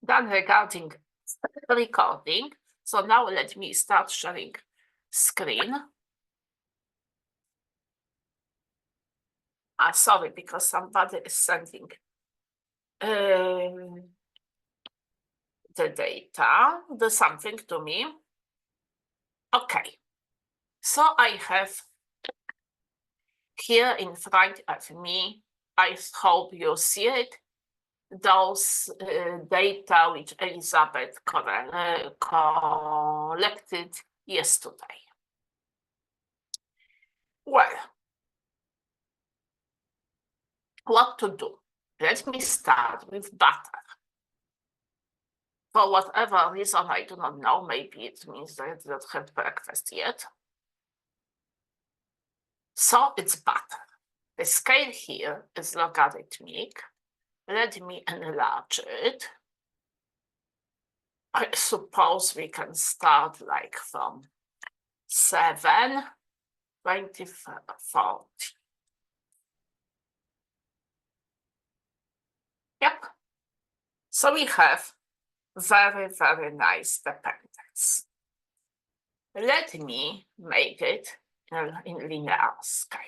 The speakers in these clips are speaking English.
done regarding recording. So now let me start sharing screen. Sorry, because somebody is sending the data, something to me. Okay, so I have here in front of me, I hope you see it, those data which Elizabeth collected yesterday. Well, what to do? Let me start with butter. For whatever reason, I do not know, maybe it means that I did not have breakfast yet. So it's butter. The scale here is logarithmic. Let me enlarge it. I suppose we can start like from 7, 20, 40. Yep. So we have very, very nice dependence. Let me make it in linear scale.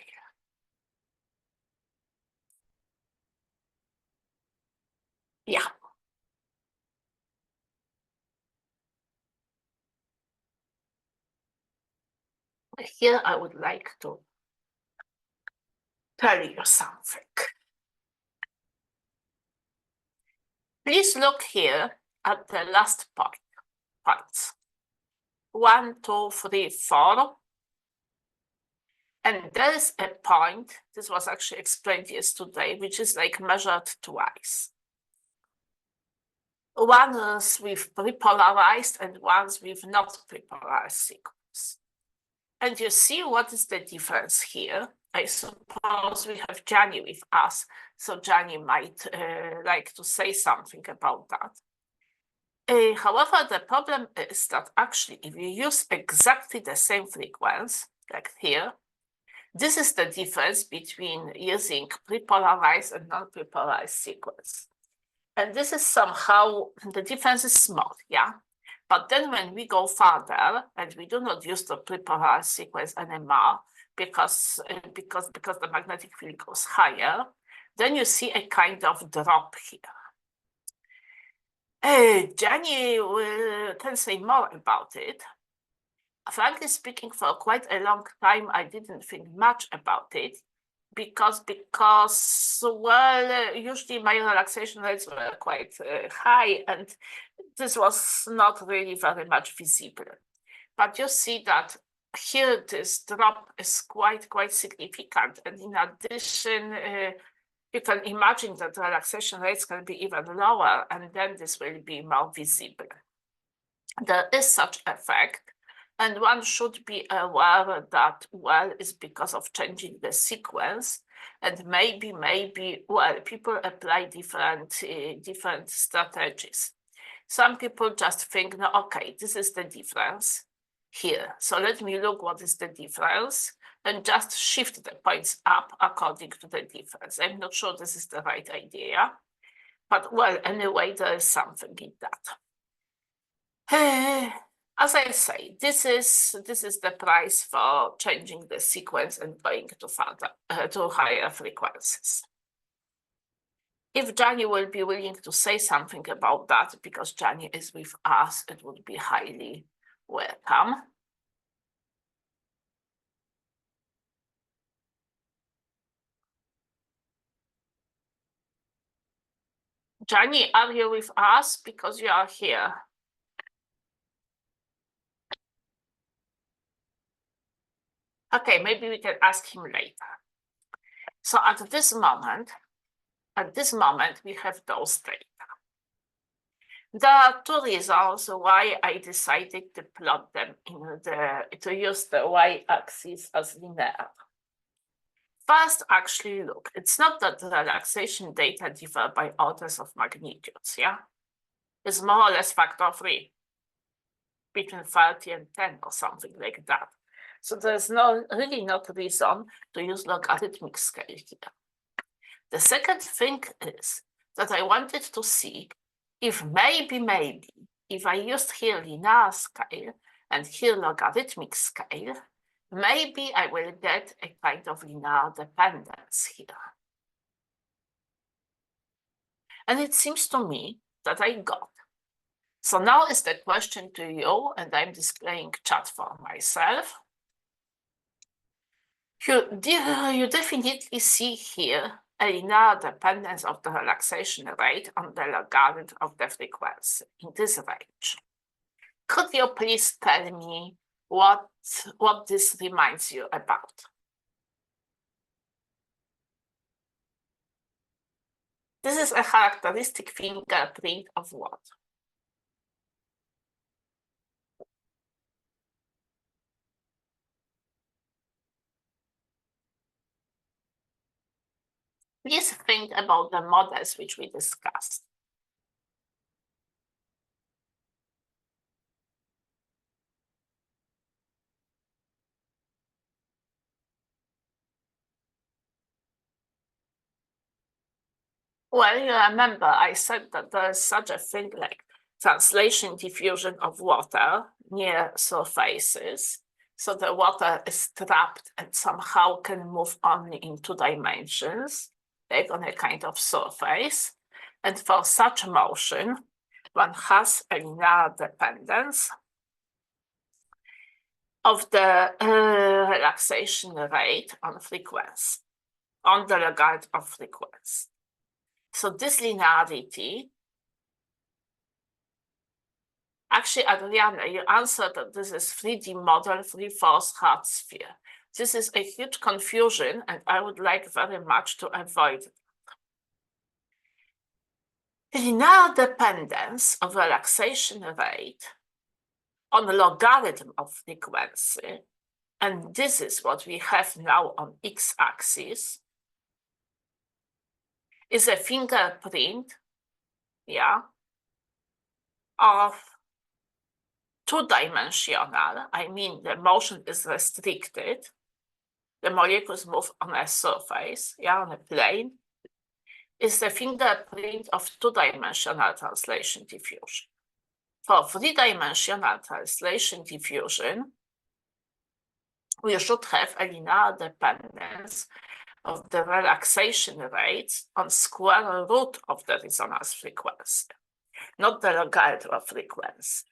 Yeah. Here I would like to tell you something. Please look here at the last points. 1, 2, 3, 4. And there is a point, this was actually explained yesterday, which is like measured twice. One is with prepolarized and one's with not prepolarized sequence. And you see what is the difference here? I suppose we have Gianni with us, so Gianni might like to say something about that. However, the problem is that actually if you use exactly the same frequency, like here, this is the difference between using prepolarized and non-prepolarized sequence. And this is somehow, the difference is small, yeah? But then when we go further and we do not use the prepolarized sequence anymore because the magnetic field goes higher, then you see a kind of drop here. Gianni can say more about it. Frankly speaking, for quite a long time, I didn't think much about it because well, usually my relaxation rates were quite high and this was not really very much visible. But you see that here this drop is quite significant. And in addition, you can imagine that the relaxation rates can be even lower and then this will be more visible. There is such effect. And one should be aware that, well, it's because of changing the sequence. And maybe, well, people apply different strategies. Some people just think, no, okay, this is the difference here. So let me look what is the difference and just shift the points up according to the difference. I'm not sure this is the right idea. But, well, anyway, there is something in that. As I say, this is the price for changing the sequence and going to further to higher frequencies. If Gianni will be willing to say something about that, because Gianni is with us, it would be highly welcome. Gianni, are you with us? Because you are here. Okay, maybe we can ask him later. So at this moment, we have those data. There are two reasons why I decided to plot them to use the y-axis as linear. First, actually, look, it's not that the relaxation data differ by orders of magnitudes, yeah? It's more or less factor 3, between 30 and 10 or something like that. So there's really not reason to use logarithmic scale here. The second thing is that I wanted to see if maybe, if I used here linear scale and here logarithmic scale, maybe I will get a kind of linear dependence here. And it seems to me that I got. So now is the question to you, and I'm displaying chat for myself. You definitely see here a linear dependence of the relaxation rate on the logarithm of the frequency in this range. Could you please tell me what this reminds you about? This is a characteristic fingerprint of what? Please think about the models which we discussed. Well, you remember I said that there is such a thing like translation diffusion of water near surfaces. So the water is trapped and somehow can move only in 2 dimensions, like on a kind of surface. And for such motion, one has a linear dependence of the relaxation rate on frequency, on the logarithm of frequency. So this linearity, actually, Adriana, you answered that this is 3D model, free-force hard sphere. This is a huge confusion, and I would like very much to avoid it. Linear dependence of relaxation rate on the logarithm of frequency, and this is what we have now on x-axis, is a fingerprint, yeah, of 2-dimensional, I mean the motion is restricted, the molecules move on a surface, yeah, on a plane, is the fingerprint of 2-dimensional translation diffusion. For 3-dimensional translation diffusion, we should have a linear dependence of the relaxation rates on square root of the resonance frequency, not the logarithm of frequency.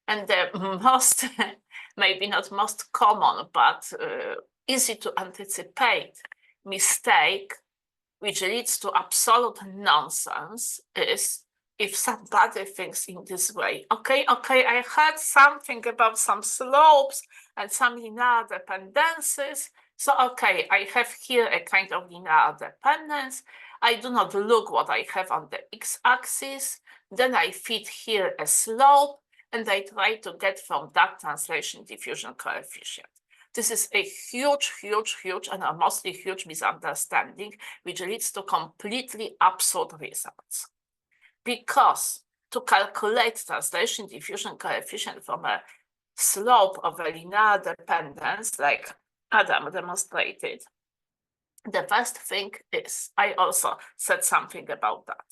And the most, maybe not most common, but easy to anticipate mistake, which leads to absolute nonsense, is if somebody thinks in this way, okay, I heard something about some slopes and some linear dependencies. So, okay, I have here a kind of linear dependence. I do not look what I have on the x-axis. Then I fit here a slope, and I try to get from that translation diffusion coefficient. This is a huge, and a mostly huge misunderstanding, which leads to completely absurd results. Because to calculate translation diffusion coefficient from a slope of a linear dependence, like Adam demonstrated, the first thing is, I also said something about that.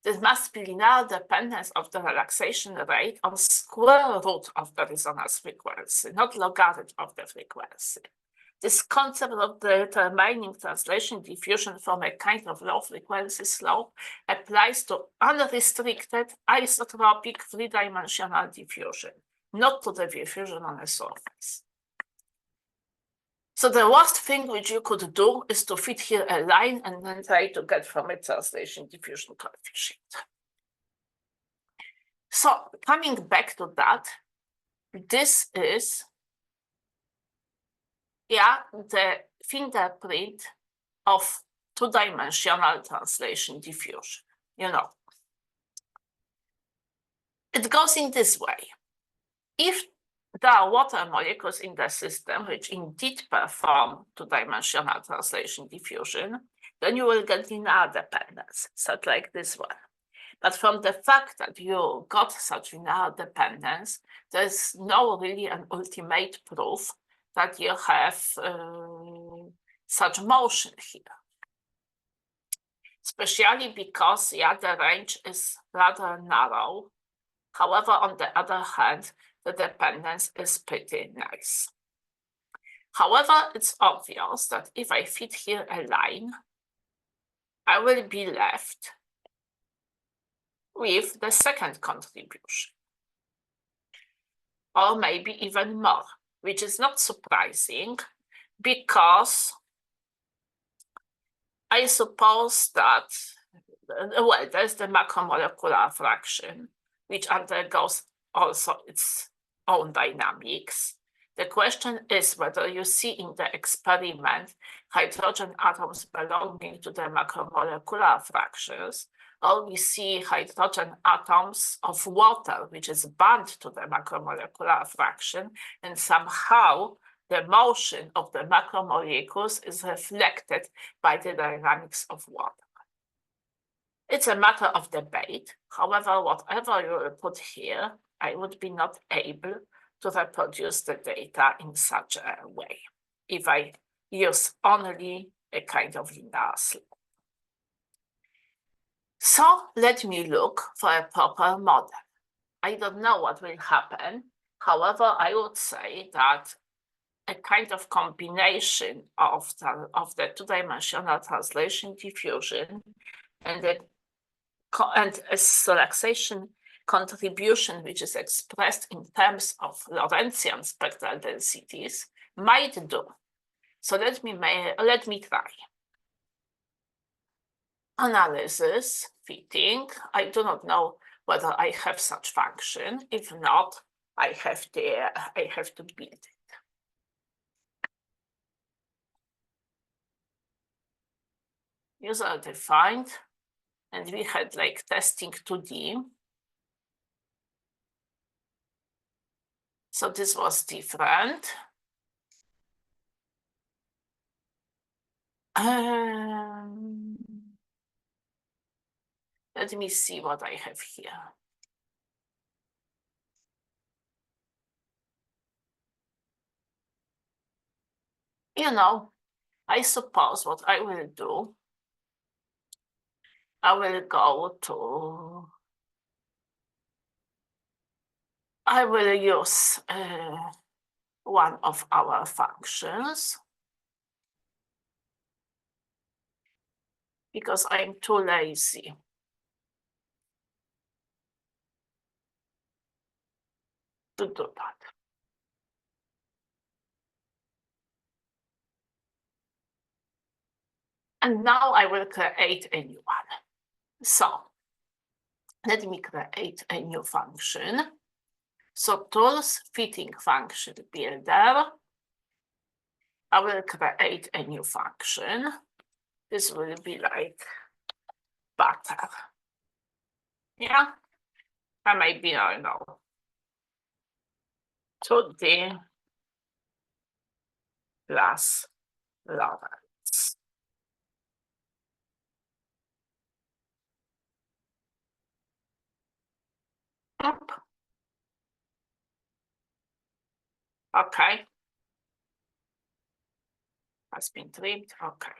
There must be linear dependence of the relaxation rate on square root of the resonance frequency, not logarithm of the frequency. This concept of determining translation diffusion from a kind of low frequency slope applies to unrestricted isotropic 3-dimensional diffusion, not to the diffusion on a surface. So the worst thing which you could do is to fit here a line and then try to get from it translation diffusion coefficient. So coming back to that, this is, yeah, the fingerprint of 2-dimensional translation diffusion, you know. It goes in this way. If there are water molecules in the system which indeed perform 2-dimensional translation diffusion, then you will get linear dependence, such like this one. But from the fact that you got such linear dependence, there's no really an ultimate proof that you have such motion here. especially because the range is rather narrow. However, on the other hand, the dependence is pretty nice. However, it's obvious that if I fit here a line, I will be left with the second contribution, or maybe even more, which is not surprising because I suppose that, well, there's the macromolecular fraction, which undergoes also its own dynamics. The question is whether you see in the experiment hydrogen atoms belonging to the macromolecular fractions, or we see hydrogen atoms of water, which is bound to the macromolecular fraction, and somehow the motion of the macromolecules is reflected by the dynamics of water. It's a matter of debate. However, whatever you put here, I would be not able to reproduce the data in such a way if I use only a kind of linear slope. So let me look for a proper model. I don't know what will happen. However, I would say that a kind of combination of the two-dimensional translation diffusion and a relaxation contribution, which is expressed in terms of Lorentzian spectral densities, might do. So let me try. Analysis, fitting. I do not know whether I have such function. If not, I have to build it. User defined, and we had like testing 2D. So this was different. Let me see what I have here. I suppose what I will do, I will use one of our functions because I'm too lazy to do that. And now I will create a new one. So let me create a new function. So tools, fitting function builder. I will create a new function. This will be like butter. Yeah, and maybe I know. 2D plus Lorentz. Yep. Okay. Has been trimmed. Okay.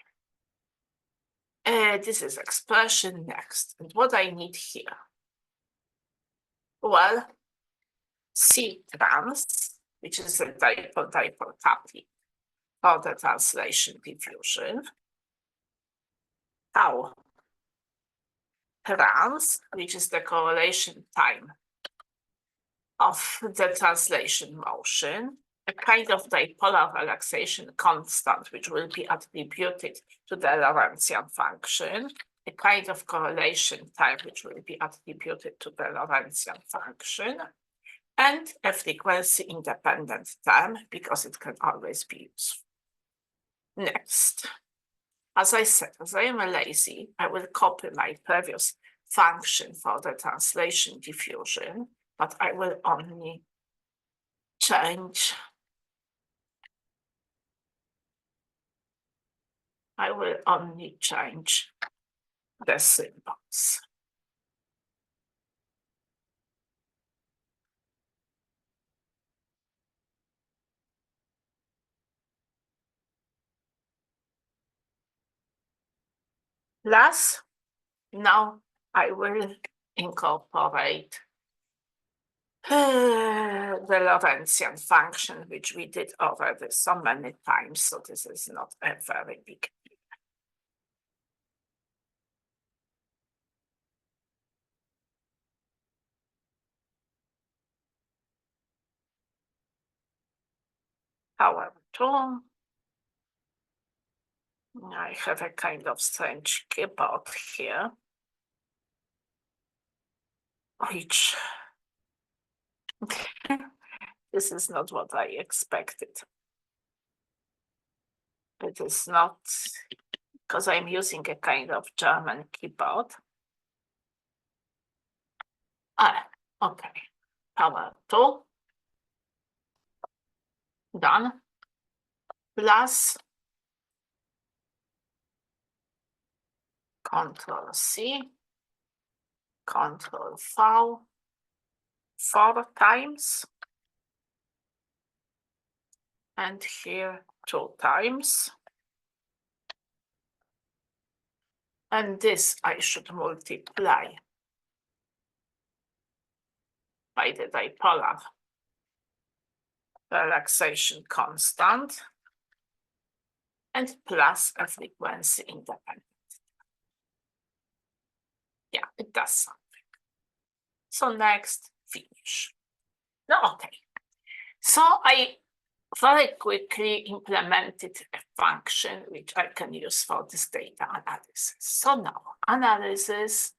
This is expression next. And what I need here? Well, C trans, which is a dipole-dipole coupling for the translation diffusion. Tau trans, which is the correlation time of the translation motion, a kind of dipolar relaxation constant, which will be attributed to the Lorentzian function, a kind of correlation time, which will be attributed to the Lorentzian function, and a frequency-independent term, because it can always be useful. Next, as I said, as I am lazy, I will copy my previous function for the translation diffusion, but I will only change. I will only change the symbols. Plus, Now I will incorporate the Lorentzian function, which we did already so many times, so this is not a very big deal. However, too, I have a kind of strange keyboard here, which this is not what I expected. It is not, because I'm using a kind of German keyboard. Okay. Power 2. Done. Plus Control C, Control V 4 times, and here 2 times. And this I should multiply by the dipolar relaxation constant and plus a frequency independent. Yeah, it does something. So next, finish. No, okay. So I very quickly implemented a function which I can use for this data analysis. So now, analysis,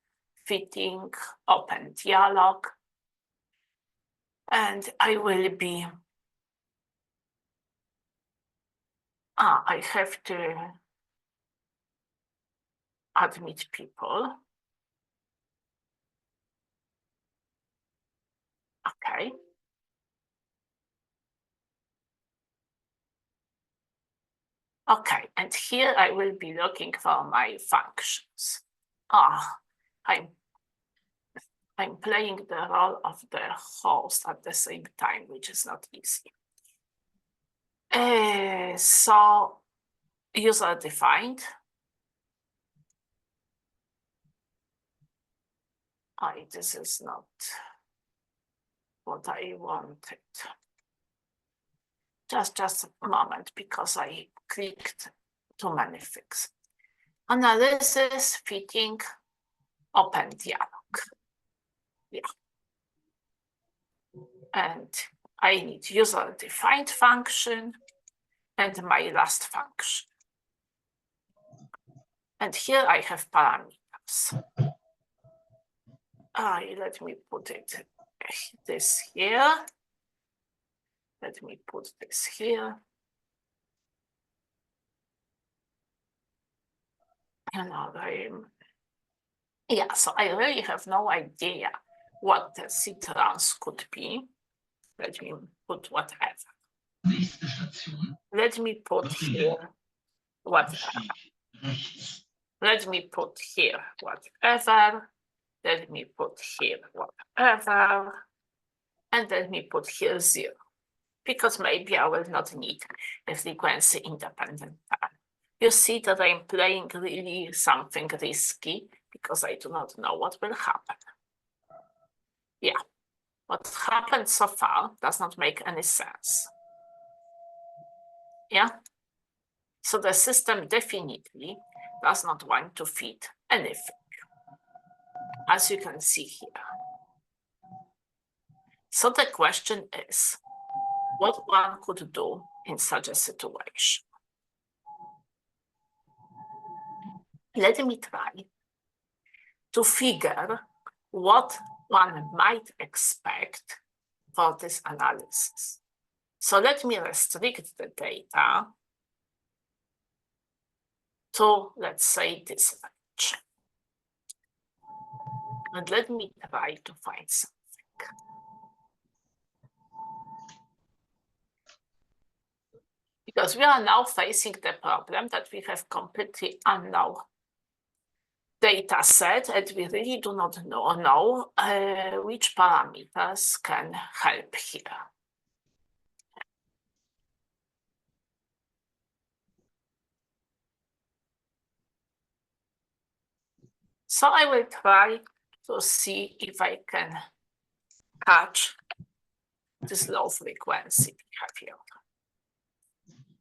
fitting, open dialog, and I will be, I have to admit people. Okay. Okay, and here I will be looking for my functions. I'm playing the role of the host at the same time, which is not easy. So user defined. This is not what I wanted. Just a moment, because I clicked too many things. Analysis, fitting, open dialog. Yeah. And I need user defined function and my last function. And here I have parameters. Let me put this here. Let me put this here. And yeah, so I really have no idea what the C-trans could be. Let me put whatever. Let me put here whatever. Let me put here whatever. Let me put here whatever. And let me put here 0. Because maybe I will not need a frequency independent time. You see that I'm playing really something risky because I do not know what will happen. Yeah, what happened so far does not make any sense. Yeah, so the system definitely does not want to fit anything, as you can see here. So the question is, what one could do in such a situation? Let me try to figure what one might expect for this analysis. So let me restrict the data to, let's say, this range. And let me try to find something. Because we are now facing the problem that we have completely unknown data set, and we really do not know which parameters can help here. So I will try to see if I can catch this low frequency behavior.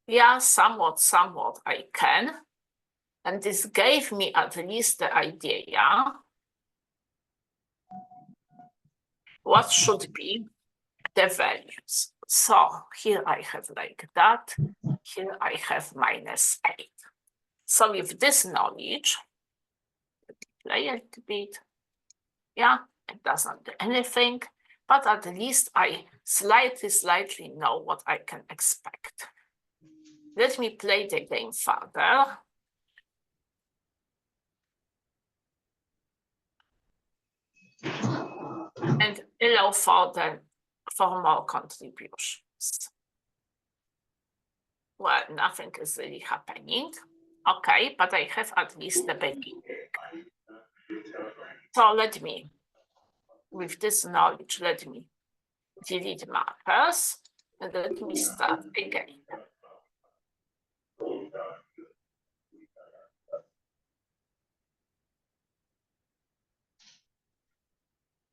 Yeah, somewhat I can. And this gave me at least the idea what should be the values. So here I have like that. Here I have -8. So with this knowledge, play a little bit. Yeah, it does not do anything, but at least I slightly know what I can expect. Let me play the game further. And allow for more contributions. Well, nothing is really happening. Okay, but I have at least the beginning. So let me, with this knowledge, let me delete markers and let me start again.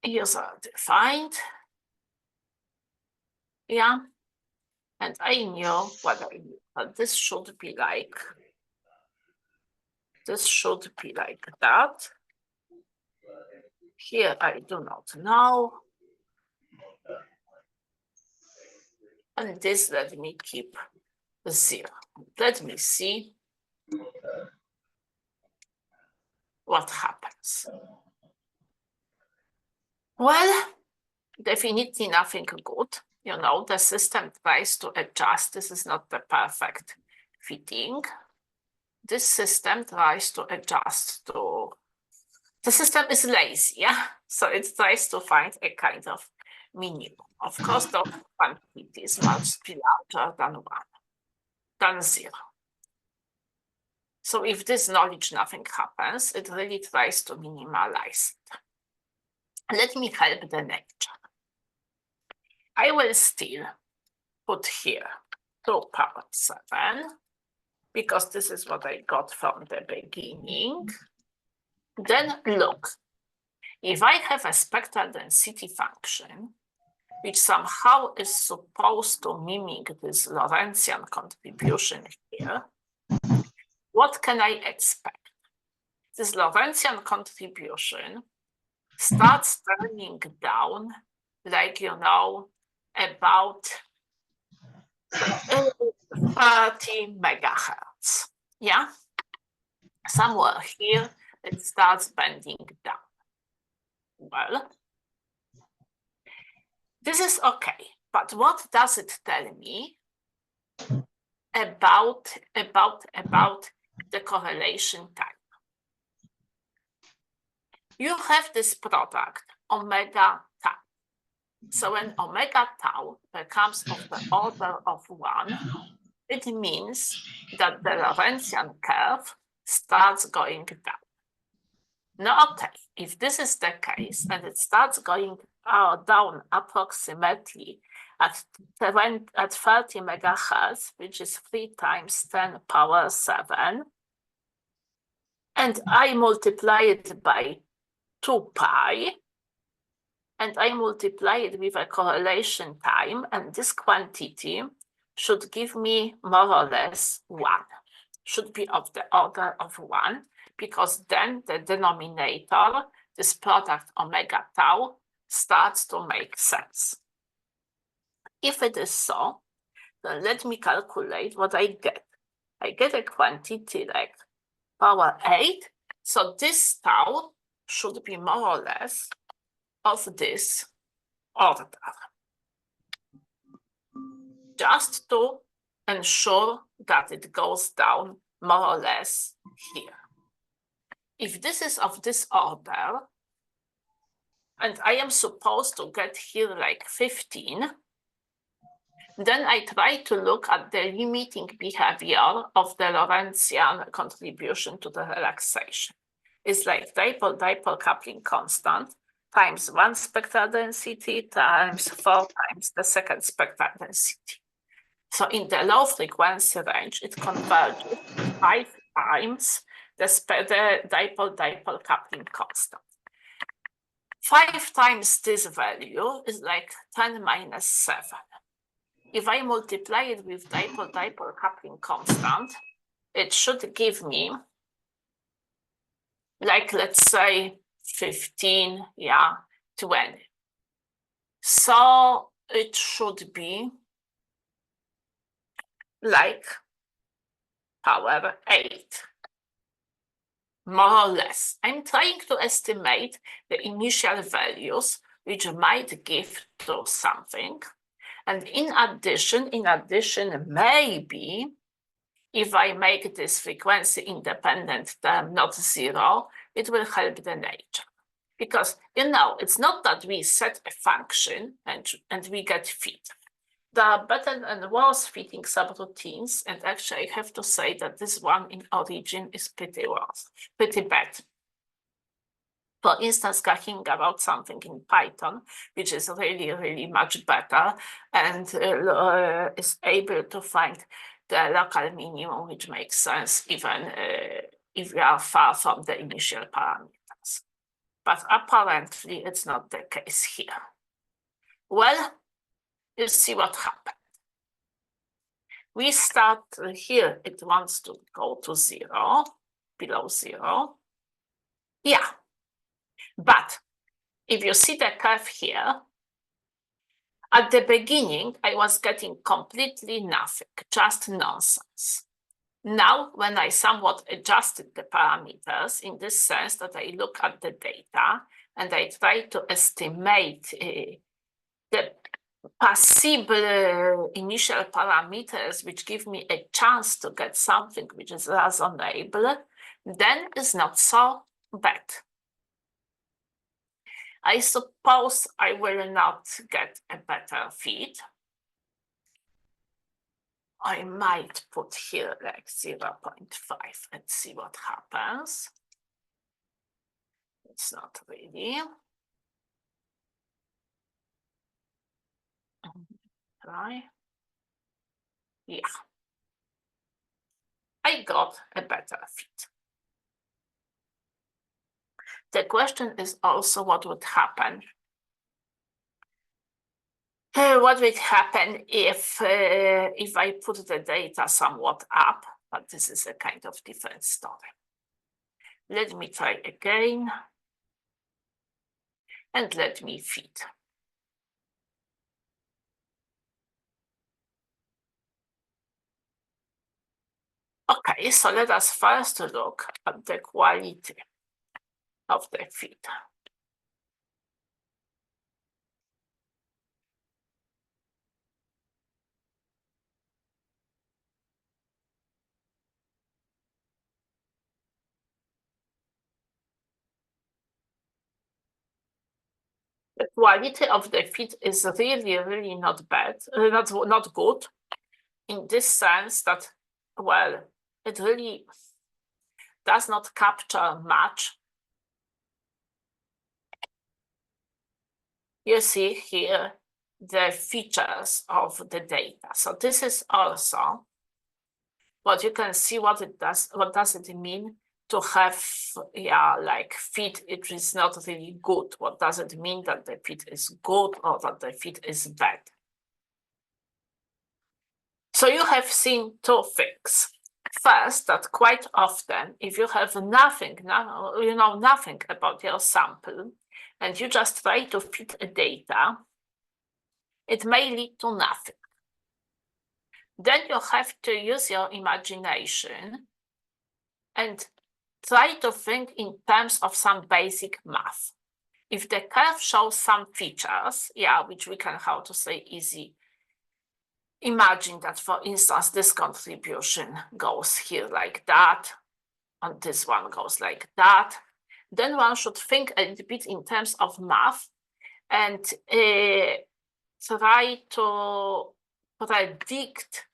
User defined. Yeah. And I knew what I knew, but this should be like that. Here I do not know. And this let me keep 0. Let me see what happens. Well, definitely nothing good. You know, the system tries to adjust. This is not the perfect fitting. This system tries to adjust to, the system is lazy, yeah? So it tries to find a kind of minimum. Of course, the quantities must be larger than 1, than 0. So if this knowledge nothing happens, it really tries to minimalize it. Let me help the nature. I will still put here 2 power 7, because this is what I got from the beginning. Then look, if I have a spectral density function, which somehow is supposed to mimic this Lorentzian contribution here, what can I expect? This Lorentzian contribution starts turning down, like, you know, about 30 megahertz. Yeah, somewhere here it starts bending down. Well, this is okay, but what does it tell me about the correlation time? You have this product, omega tau. So when omega tau becomes of the order of 1, it means that the Lorentzian curve starts going down. Now, okay, if this is the case and it starts going down approximately at 30 megahertz, which is 3 times 10 power 7, and I multiply it by 2 pi, and I multiply it with a correlation time, and this quantity should give me more or less 1, should be of the order of 1, because then the denominator, this product omega tau, starts to make sense. If it is so, then let me calculate what I get. I get a quantity like power 8, so this tau should be more or less of this order, just to ensure that it goes down more or less here. If this is of this order, and I am supposed to get here like 15, then I try to look at the limiting behavior of the Lorentzian contribution to the relaxation. It's like dipole coupling constant times 1 spectral density times 4 times the second spectral density. So in the low frequency range, it converges 5 times the dipole-dipole coupling constant. 5 times this value is like 10 minus 7. If I multiply it with dipole-dipole coupling constant, it should give me, like, let's say 15, 20. So it should be like power 8, more or less. I'm trying to estimate the initial values, which might give to something. And in addition, maybe if I make this frequency independent term not 0, it will help the nature. Because, it's not that we set a function and we get fit. There are better and worse fitting subroutines, and actually I have to say that this one in origin is pretty worse, pretty bad. For instance, talking about something in Python, which is really, really much better and is able to find the local minimum, which makes sense even if we are far from the initial parameters. But apparently it's not the case here. Well, you see what happened. We start here, it wants to go to 0, below 0. Yeah, but if you see the curve here, at the beginning, I was getting completely nothing, just nonsense. Now, when I somewhat adjusted the parameters in this sense that I look at the data and I try to estimate the possible initial parameters which give me a chance to get something which is reasonable, then it's not so bad. I suppose I will not get a better fit. I might put here like 0.5 and see what happens. It's not really. Try. Yeah. I got a better fit. The question is also what would happen. What would happen if I put the data somewhat up, but this is a kind of different story. Let me try again. And let me fit. Okay, so let us first look at the quality of the fit. The quality of the fit is really, really not bad, not good, in this sense that, well, it really does not capture much. You see here the features of the data. So this is also what you can see what it does. What does it mean to have, like fit? It is not really good. What does it mean that the fit is good or that the fit is bad? So you have seen two things. First, that quite often, if you have nothing about your sample, and you just try to fit a data, it may lead to nothing. Then you have to use your imagination and try to think in terms of some basic math. If the curve shows some features, which we can, easy imagine that, for instance, this contribution goes here like that, and this one goes like that, then one should think a little bit in terms of math and try to predict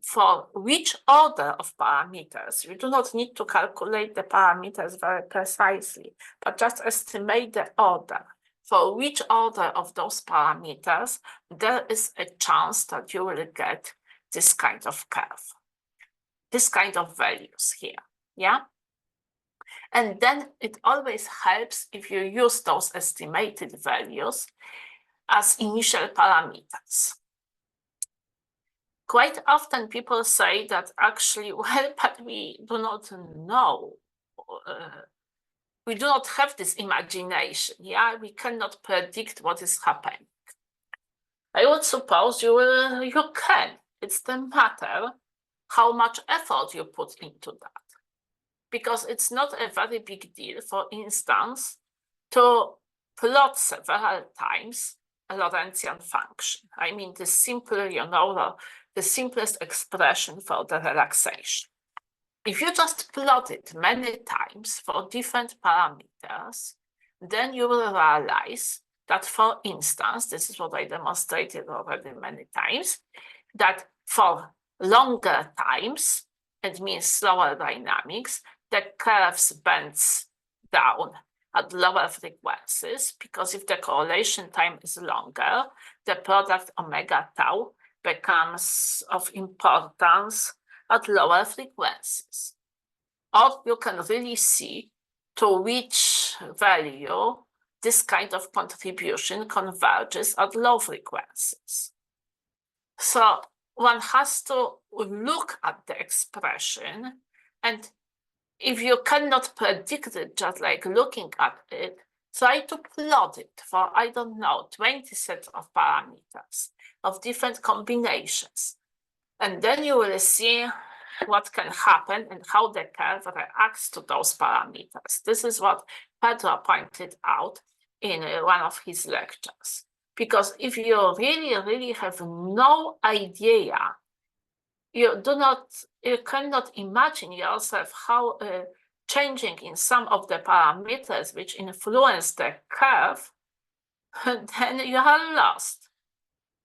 for which order of parameters. You do not need to calculate the parameters very precisely, but just estimate the order. For which order of those parameters, there is a chance that you will get this kind of curve, this kind of values here, And then it always helps if you use those estimated values as initial parameters. Quite often people say that actually, well, but we do not know. We do not have this imagination, yeah? We cannot predict what is happening. I would suppose you can. It's the matter how much effort you put into that. Because it's not a very big deal, for instance, to plot several times a Lorentzian function. I mean, the simple, the simplest expression for the relaxation. If you just plot it many times for different parameters, then you will realize that, for instance, this is what I demonstrated already many times, that for longer times, it means slower dynamics, the curves bends down at lower frequencies, because if the correlation time is longer, the product omega tau becomes of importance at lower frequencies. Or you can really see to which value this kind of contribution converges at low frequencies. So one has to look at the expression, and if you cannot predict it just like looking at it, try to plot it for, I don't know, 20 sets of parameters of different combinations. And then you will see what can happen and how the curve reacts to those parameters. This is what Pedro pointed out in one of his lectures. Because if you really have no idea, you cannot imagine yourself how changing in some of the parameters which influence the curve, then you are lost.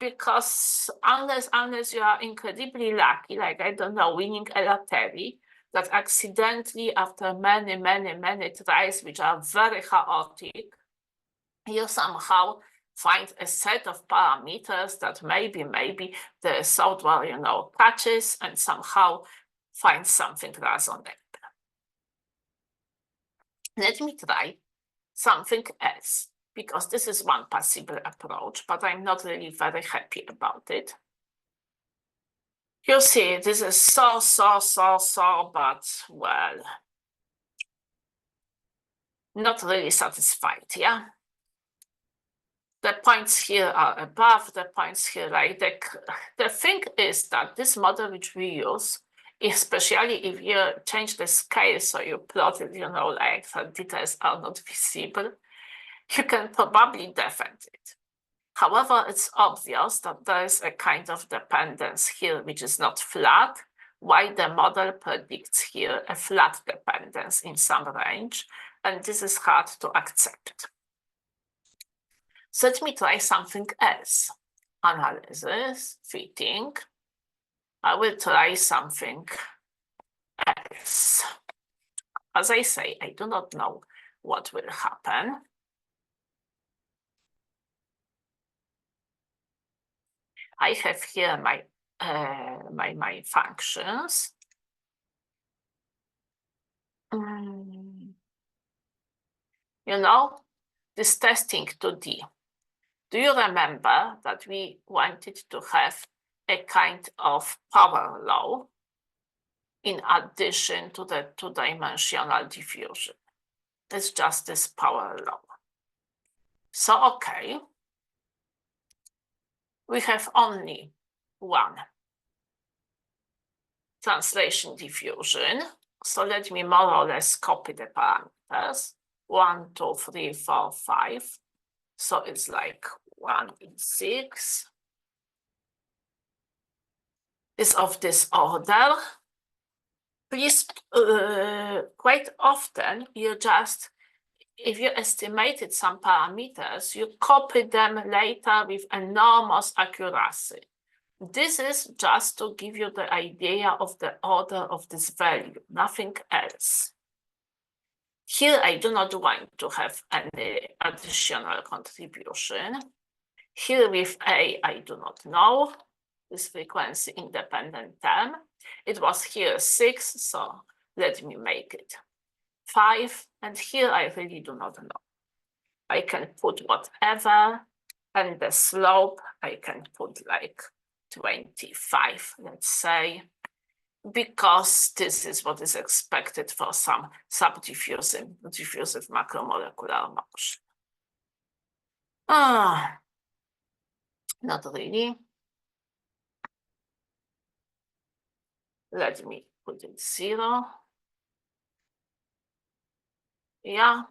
Because unless you are incredibly lucky, like, I don't know, winning a lottery, that accidentally, after many tries, which are very chaotic, you somehow find a set of parameters that maybe the software, catches and somehow finds something reasonable. Let me try something else, because this is one possible approach, but I'm not really very happy about it. You see, this is so, but, well, not really satisfied, yeah? The points here are above, the points here, right? The thing is that this model which we use, especially if you change the scale, so you plot it, like the details are not visible, you can probably defend it. However, it's obvious that there is a kind of dependence here which is not flat, while the model predicts here a flat dependence in some range, and this is hard to accept. So let me try something else. Analysis, fitting. I will try something else. As I say, I do not know what will happen. I have here my my functions. This testing 2D. Do you remember that we wanted to have a kind of power law in addition to the two-dimensional diffusion? It's just this power law. So, okay, we have only one translation diffusion. So let me more or less copy the parameters. 1, 2, 3, 4, 5. So it's like 1 in 6. Is of this order. Please, quite often you just, if you estimated some parameters, you copy them later with enormous accuracy. This is just to give you the idea of the order of this value, nothing else. Here, I do not want to have any additional contribution. Here with A, I do not know this frequency independent term. It was here 6, so let me make it 5, and here I really do not know. I can put whatever, and the slope I can put like 25, let's say, because this is what is expected for some subdiffusive diffusive macromolecular motion. Not really. Let me put it 0. Yeah.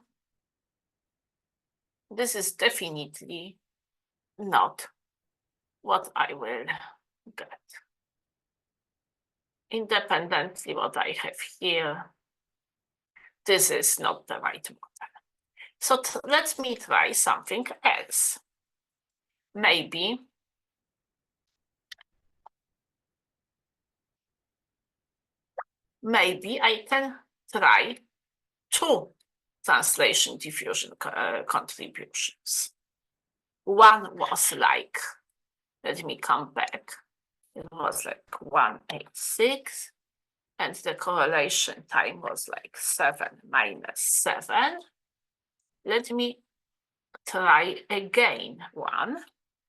This is definitely not what I will get. Independently what I have here, this is not the right model. So let me try something else. Maybe I can try 2 translation diffusion contributions. One was like, let me come back. It was like 186, and the correlation time was like 7 minus 7. Let me try again one.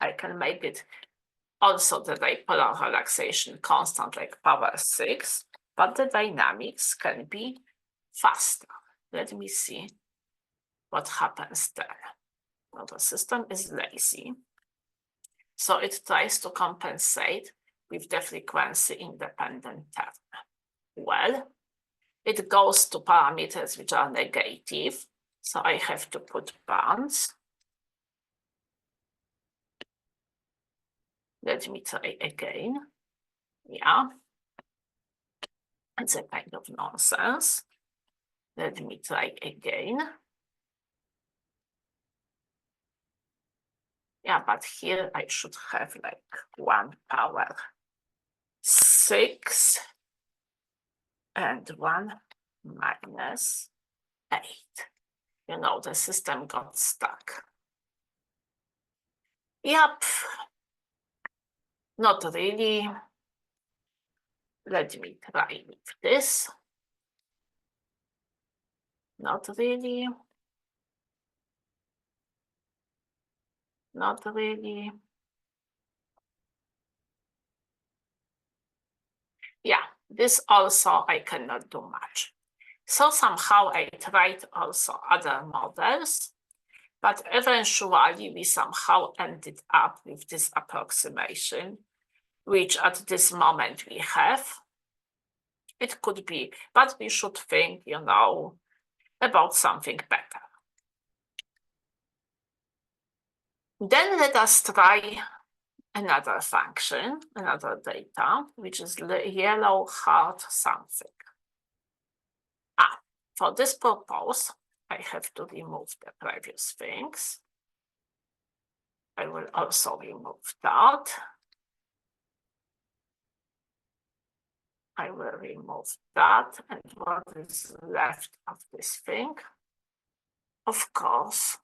I can make it also the dipolar relaxation constant like power 6, but the dynamics can be faster. Let me see what happens there. Well, the system is lazy, so it tries to compensate with the frequency independent term. Well, it goes to parameters which are negative, so I have to put bounds. Let me try again. Yeah, it's a kind of nonsense. Let me try again. Yeah, but here I should have like 1 power 6 and 1 minus 8. You know, the system got stuck. Yep, not really. Let me try with this. Not really. Not really. Yeah, this also I cannot do much. So somehow I tried also other models, but eventually we somehow ended up with this approximation, which at this moment we have. It could be, but we should think, you know, about something better. Then let us try another function, another data, which is yellow heart something. For this purpose, I have to remove the previous things. I will also remove that. I will remove that, and what is left of this thing? Of course,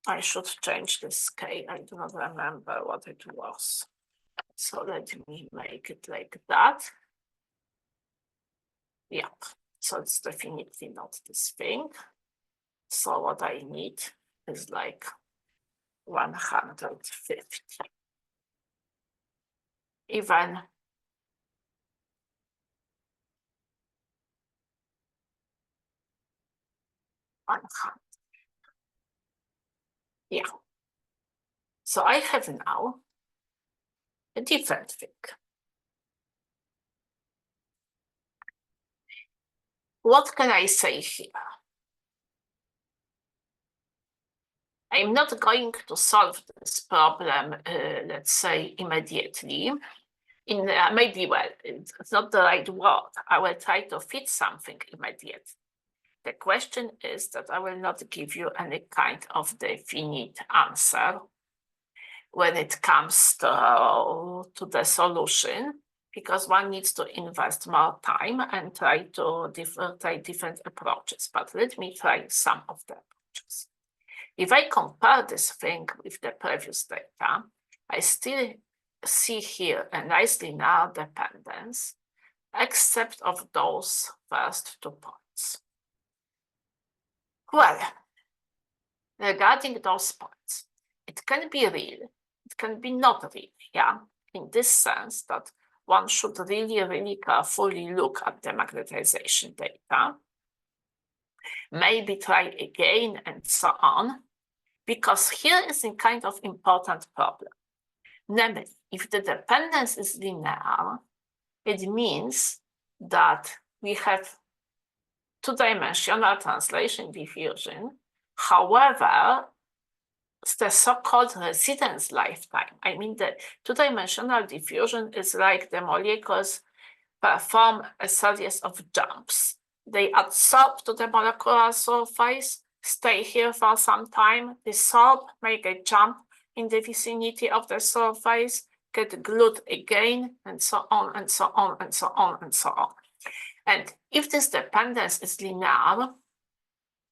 I should change the scale. I do not remember what it was. So let me make it like that. Yep, so it's definitely not this thing. So what I need is like 150. Even 100. Yeah. So I have now a different thing. What can I say here? I'm not going to solve this problem, let's say, immediately. Maybe, well, it's not the right word. I will try to fit something immediately. The question is that I will not give you any kind of definite answer when it comes to the solution, because one needs to invest more time and try different approaches. But let me try some of the approaches. If I compare this thing with the previous data, I still see here a nice linear dependence, except of those first 2 points. Well, regarding those points, it can be real, it can be not real, yeah, in this sense that one should really carefully look at the magnetization data, maybe try again and so on, because here is a kind of important problem. Namely, if the dependence is linear, it means that we have two-dimensional translation diffusion. However, the so-called residence lifetime, I mean, the two-dimensional diffusion is like the molecules perform a series of jumps. They adsorb to the molecular surface, stay here for some time, dissolve, make a jump in the vicinity of the surface, get glued again, and so on, and so on, and so on, and so on. And if this dependence is linear,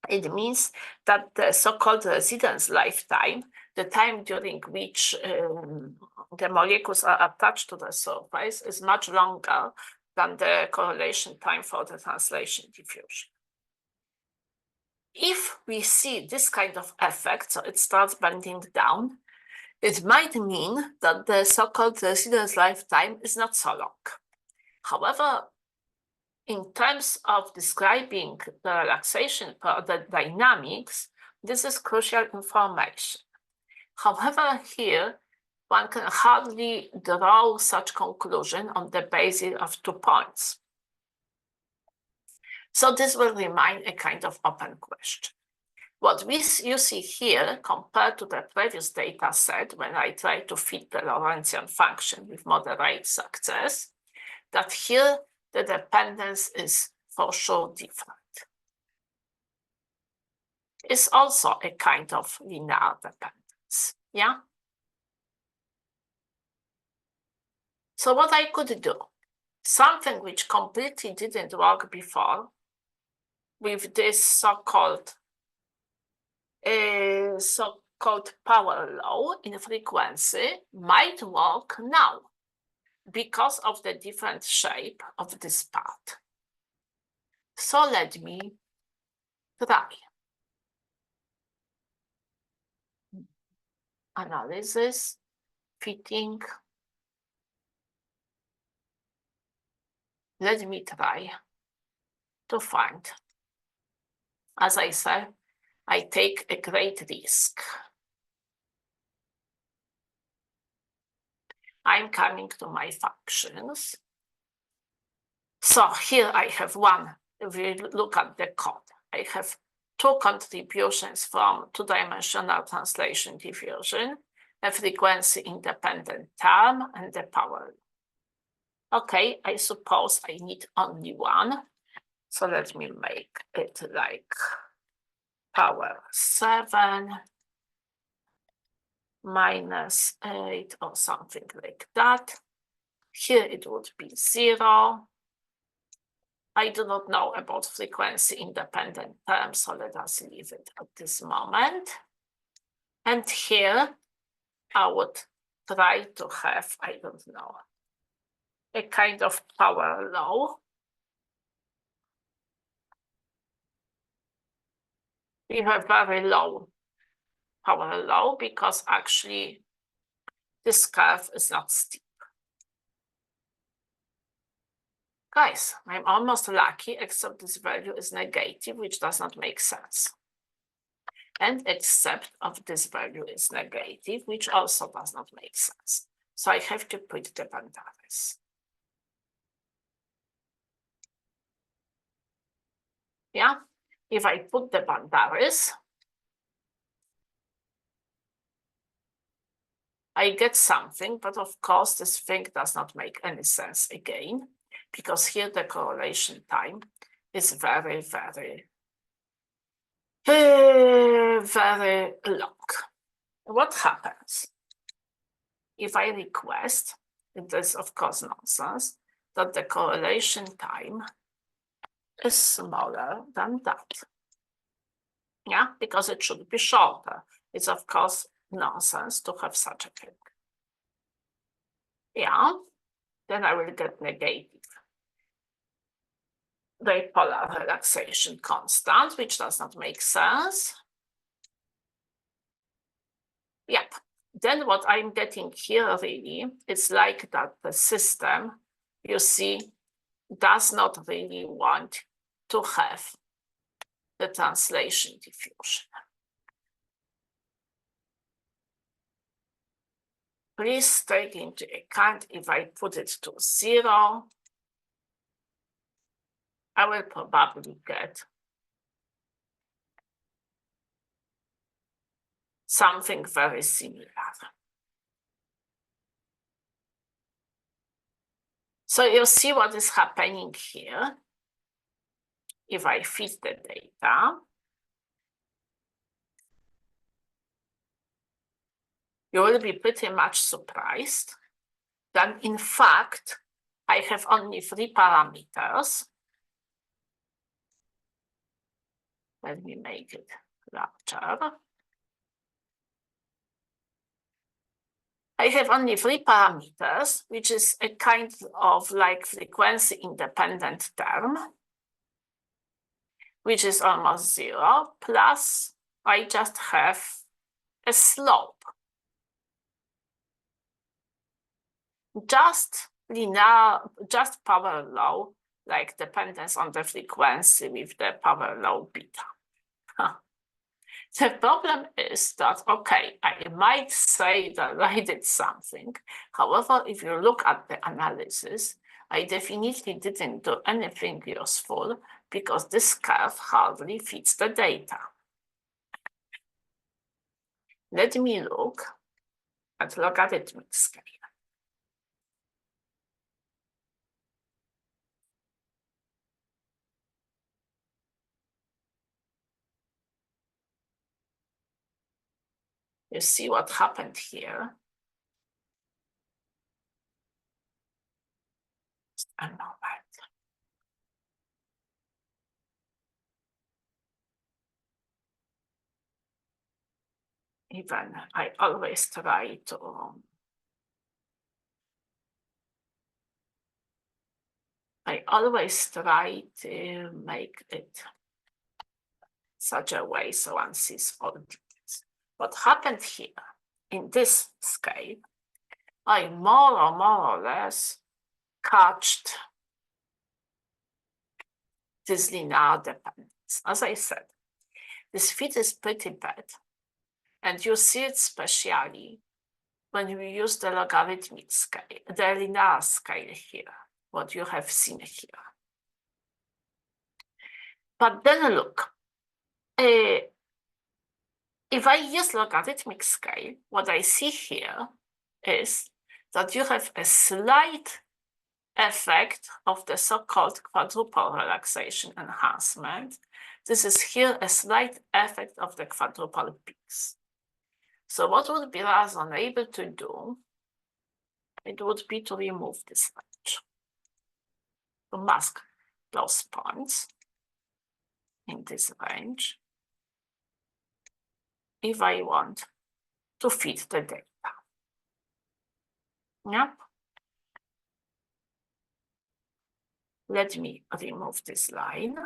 it means that the so-called residence lifetime, the time during which the molecules are attached to the surface, is much longer than the correlation time for the translation diffusion. If we see this kind of effect, so it starts bending down, it might mean that the so-called residence lifetime is not so long. However, in terms of describing the relaxation the dynamics, this is crucial information. However, here, one can hardly draw such conclusion on the basis of 2 points. So this will remain a kind of open question. What you see here, compared to the previous data set, when I try to fit the Lorentzian function with moderate success, that here the dependence is for sure different. It's also a kind of linear dependence, yeah? So what I could do, something which completely didn't work before, with this so-called power law in frequency, might work now because of the different shape of this part. So let me try. Analysis, fitting. Let me try to find. As I said, I take a great risk. I'm coming to my functions. So here I have one. If we look at the code, I have 2 contributions from two-dimensional translation diffusion, a frequency-independent term, and the power. Okay, I suppose I need only one. So let me make it like power 7 minus 8 or something like that. Here it would be 0. I do not know about frequency-independent terms, so let us leave it at this moment. And here I would try to have, I don't know, a kind of power law. We have very low power law because actually this curve is not steep. Guys, I'm almost lucky, except this value is negative, which does not make sense. And except of this value is negative, which also does not make sense. So I have to put the bandaris. Yeah, if I put the bandaris, I get something, but of course this thing does not make any sense again, because here the correlation time is very, very long. What happens if I request, it is of course nonsense, that the correlation time is smaller than that? Yeah, because it should be shorter. It's of course nonsense to have such a thing. Yeah, then I will get negative. dipolar relaxation constant, which does not make sense. Yep. Then what I'm getting here really is like that the system, you see, does not really want to have the translation diffusion. Please take into account if I put it to 0, I will probably get something very similar. So you see what is happening here. If I feed the data, you will be pretty much surprised that in fact, I have only 3 parameters. Let me make it larger. I have only 3 parameters, which is a kind of like frequency independent term, which is almost 0, plus I just have a slope. Just linear, just power law, like dependence on the frequency with the power law beta. The problem is that, okay, I might say that I did something. However, if you look at the analysis, I definitely didn't do anything useful because this curve hardly fits the data. Let me look at logarithmic scale. You see what happened here? Just a moment. Even I always try to make it such a way so one sees all details. What happened here in this scale, I more or less catched this linear dependence. As I said, this fit is pretty bad. And you see it especially when we use the logarithmic scale, the linear scale here, what you have seen here. But then look, if I use logarithmic scale, what I see here is that you have a slight effect of the so-called quadruple relaxation enhancement. This is here a slight effect of the quadruple peaks. So what would be reasonable to do? It would be to remove this range, to mask those points in this range if I want to fit the data. Yep. Let me remove this line.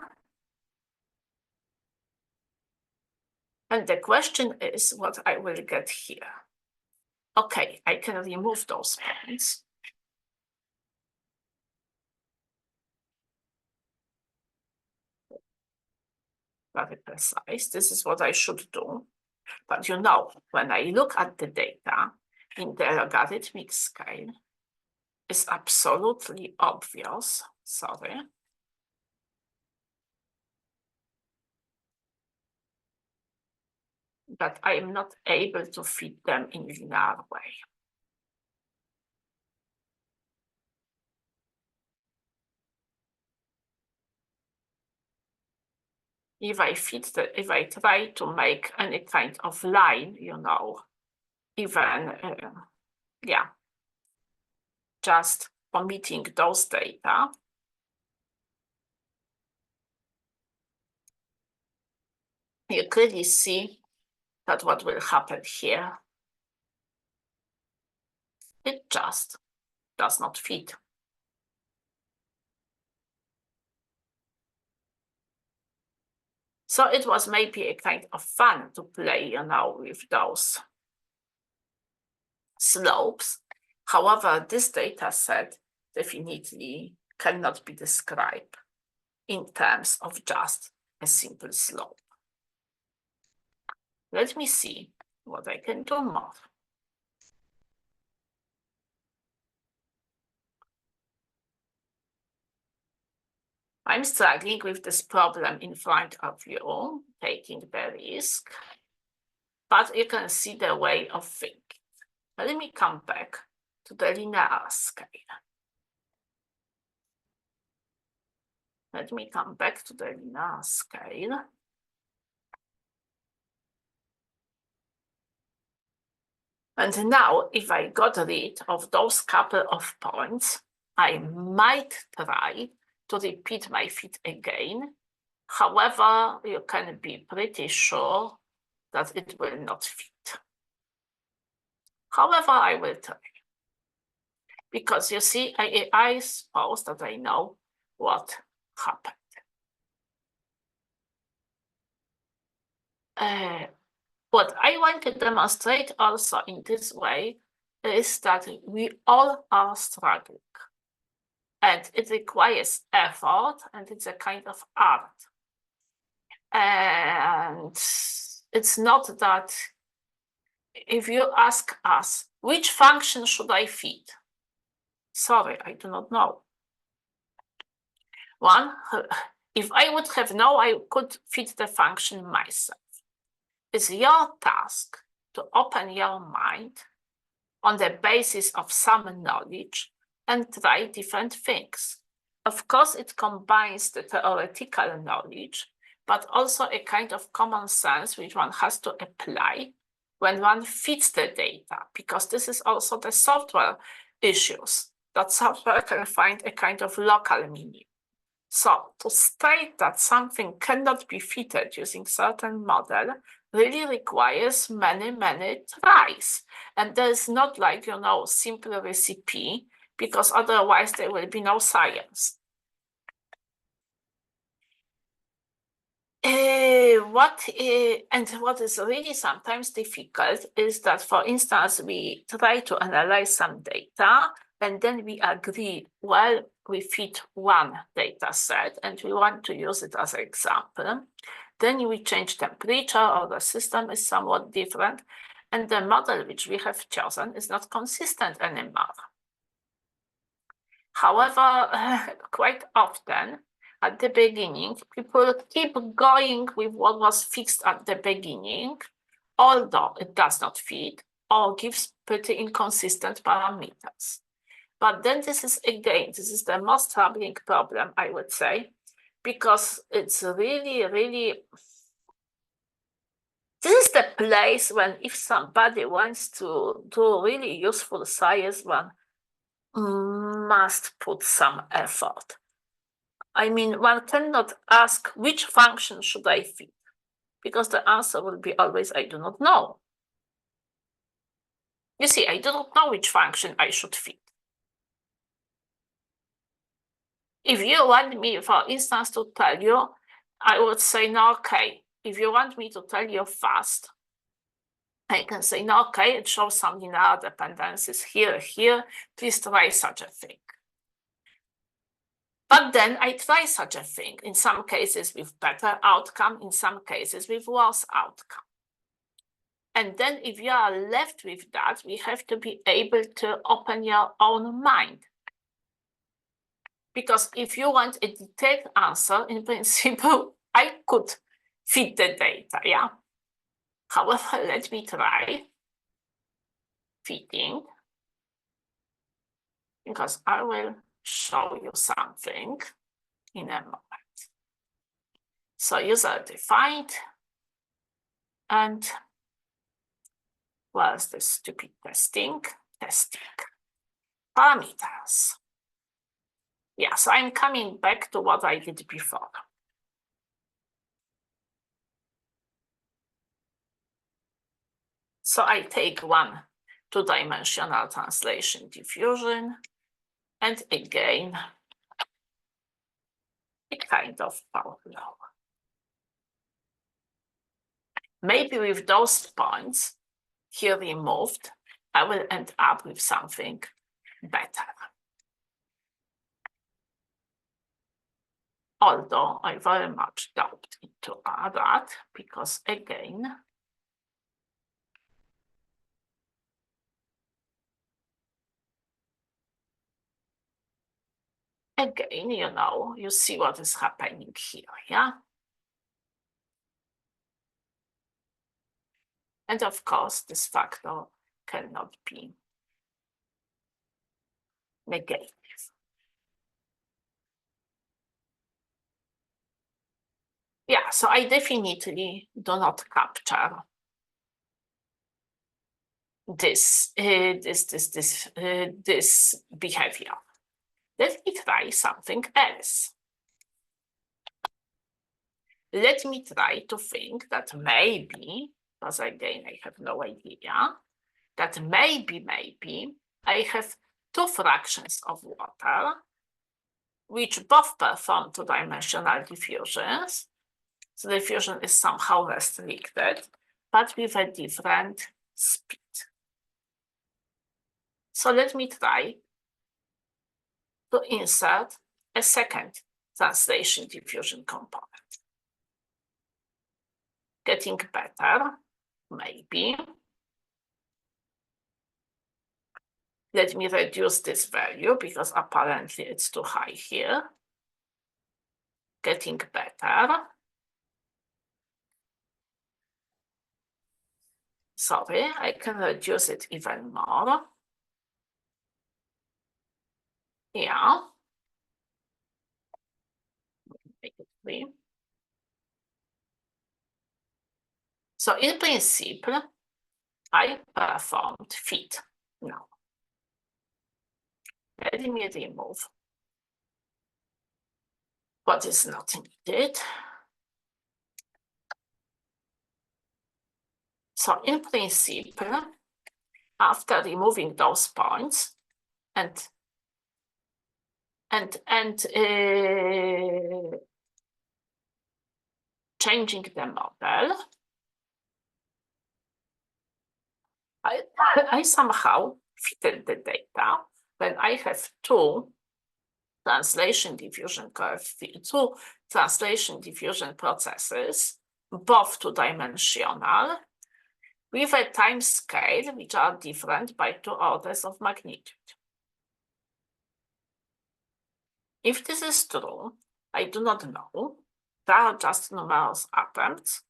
And the question is what I will get here. Okay, I can remove those points. Very precise. This is what I should do. But you know, when I look at the data in the logarithmic scale, it's absolutely obvious, sorry, that I am not able to fit them in a linear way. If I try to make any kind of line, you know, even, yeah, just omitting those data, you clearly see that what will happen here, it just does not fit. So it was maybe a kind of fun to play, with those slopes. However, this data set definitely cannot be described in terms of just a simple slope. Let me see what I can do more. I'm struggling with this problem in front of you, taking the risk, but you can see the way of thinking. Let me come back to the linear scale. Let me come back to the linear scale. And now, if I got rid of those couple of points, I might try to repeat my fit again. However, you can be pretty sure that it will not fit. However, I will try. Because you see, I suppose that I know what happened. What I want to demonstrate also in this way is that we all are struggling. And it requires effort, and it's a kind of art. And it's not that if you ask us, which function should I fit? Sorry, I do not know. One, if I would have known, I could fit the function myself. It's your task to open your mind on the basis of some knowledge and try different things. Of course, it combines the theoretical knowledge, but also a kind of common sense which one has to apply when one fits the data, because this is also the software issues, that software can find a kind of local meaning. So to state that something cannot be fitted using certain model really requires many, many tries. And there's not like, simple recipe, because otherwise there will be no science. What is really sometimes difficult is that, for instance, we try to analyze some data and then we agree, well, we fit one data set and we want to use it as an example. Then we change temperature, or the system is somewhat different, and the model which we have chosen is not consistent anymore. However, quite often at the beginning, people keep going with what was fixed at the beginning, although it does not fit or gives pretty inconsistent parameters. But then this is the most troubling problem, I would say, because it's really, really, this is the place when if somebody wants to do really useful science, one must put some effort. I mean, one cannot ask which function should I fit, because the answer will be always, I do not know. You see, I do not know which function I should fit. If you want me, for instance, to tell you, I would say, no, okay. If you want me to tell you fast, I can say, no, okay, it shows some linear dependencies here, please try such a thing. But then I try such a thing, in some cases with better outcome, in some cases with worse outcome. And then if you are left with that, we have to be able to open your own mind. Because if you want a detailed answer, in principle, I could fit the data, yeah? However, let me try fitting, because I will show you something in a moment. So user defined, and where's the stupid testing? Testing. Parameters. Yeah, so I'm coming back to what I did before. So I take one two-dimensional translation diffusion, and again, a kind of power law. maybe with those points here removed, I will end up with something better. Although I very much doubt into that, because again, you know, you see what is happening here, yeah? And of course, this factor cannot be negated. Yeah, so I definitely do not capture this behavior. Let me try something else. Let me try to think that maybe, because again, I have no idea, that maybe I have two fractions of water, which both perform two-dimensional diffusions. So the diffusion is somehow restricted, but with a different speed. So let me try to insert a second translation diffusion component. Getting better, maybe. Let me reduce this value because apparently it's too high here. Getting better. Sorry, I can reduce it even more. Yeah. Make it 3. So in principle, I performed fit. Now, let me remove what is not needed. So in principle, after removing those points and changing the model, I somehow fitted the data when I have two translation diffusion processes, both two-dimensional, with a time scale which are different by 2 orders of magnitude. If this is true, I do not know. There are just numerous attempts.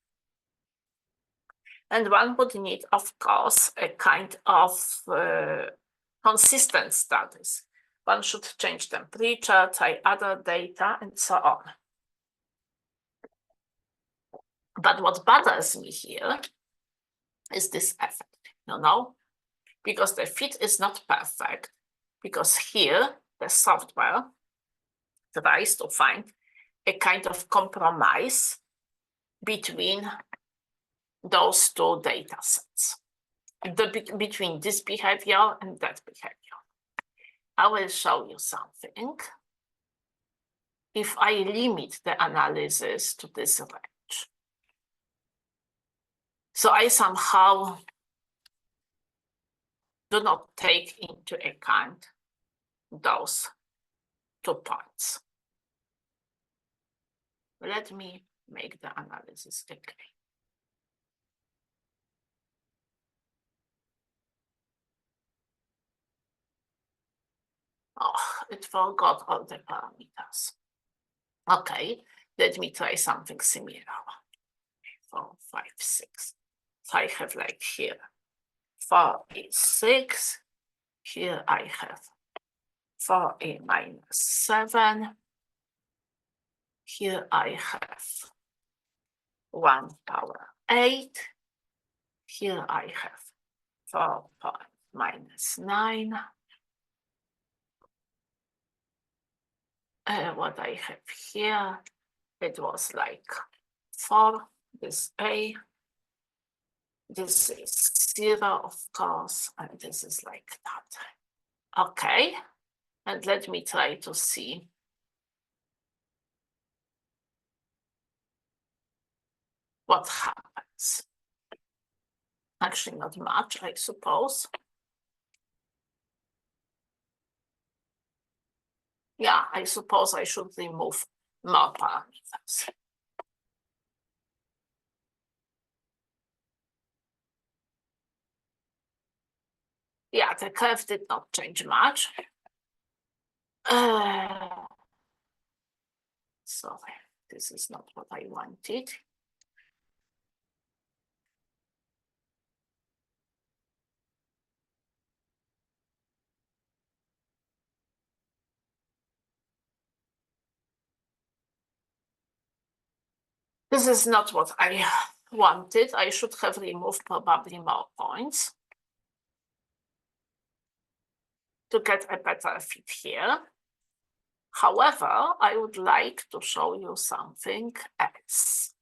And one would need, of course, a kind of consistent studies. One should change temperature, try other data, and so on. But what bothers me here is this effect, you know, because the fit is not perfect, because here the software tries to find a kind of compromise between those two data sets, between this behavior and that behavior. I will show you something. If I limit the analysis to this range, so I somehow do not take into account those 2 points. Let me make the analysis again. Oh, it forgot all the parameters. Okay, let me try something similar. 4, 5, 6. So I have like here 4 is 6. Here I have 4a minus 7. Here I have 1 power 8. Here I have 4 power minus 9. What I have here, it was like 4, this a, this is 0, of course, and this is like that. Okay, and let me try to see what happens. Actually, not much, I suppose. Yeah, I suppose I should remove more parameters. Yeah, the curve did not change much. Sorry, this is not what I wanted. This is not what I wanted. I should have removed probably more points to get a better fit here. However, I would like to show you something else.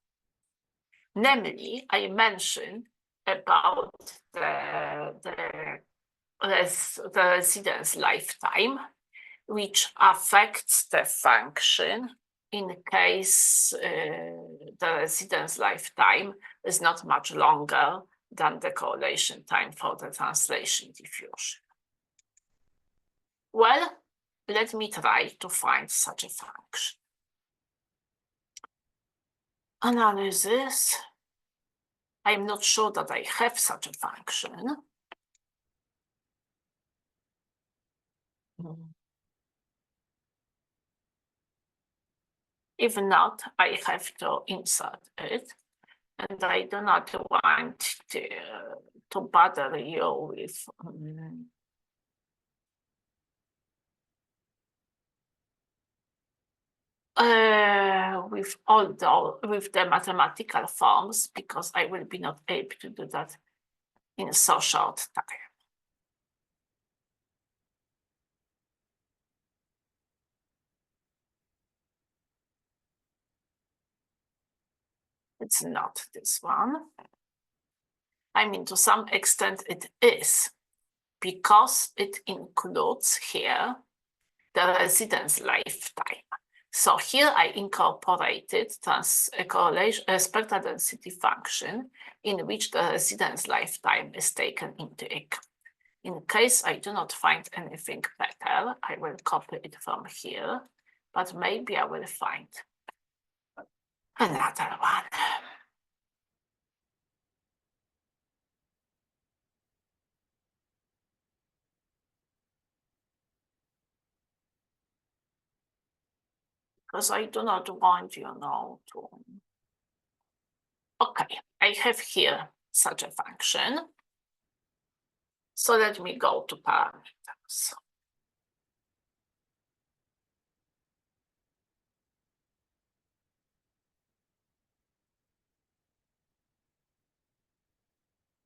Namely, I mentioned about the residence lifetime, which affects the function in case the residence lifetime is not much longer than the correlation time for the translation diffusion. Well, let me try to find such a function. Analysis. I'm not sure that I have such a function. If not, I have to insert it. And I do not want to bother you with with the mathematical forms, because I will be not able to do that in so short time. It's not this one. I mean, to some extent it is, because it includes here the residence lifetime. So here I incorporated a correlation, a spectral density function in which the residence lifetime is taken into account. In case I do not find anything better, I will copy it from here, but maybe I will find another one. Because I do not want, to... Okay, I have here such a function. So let me go to parameters.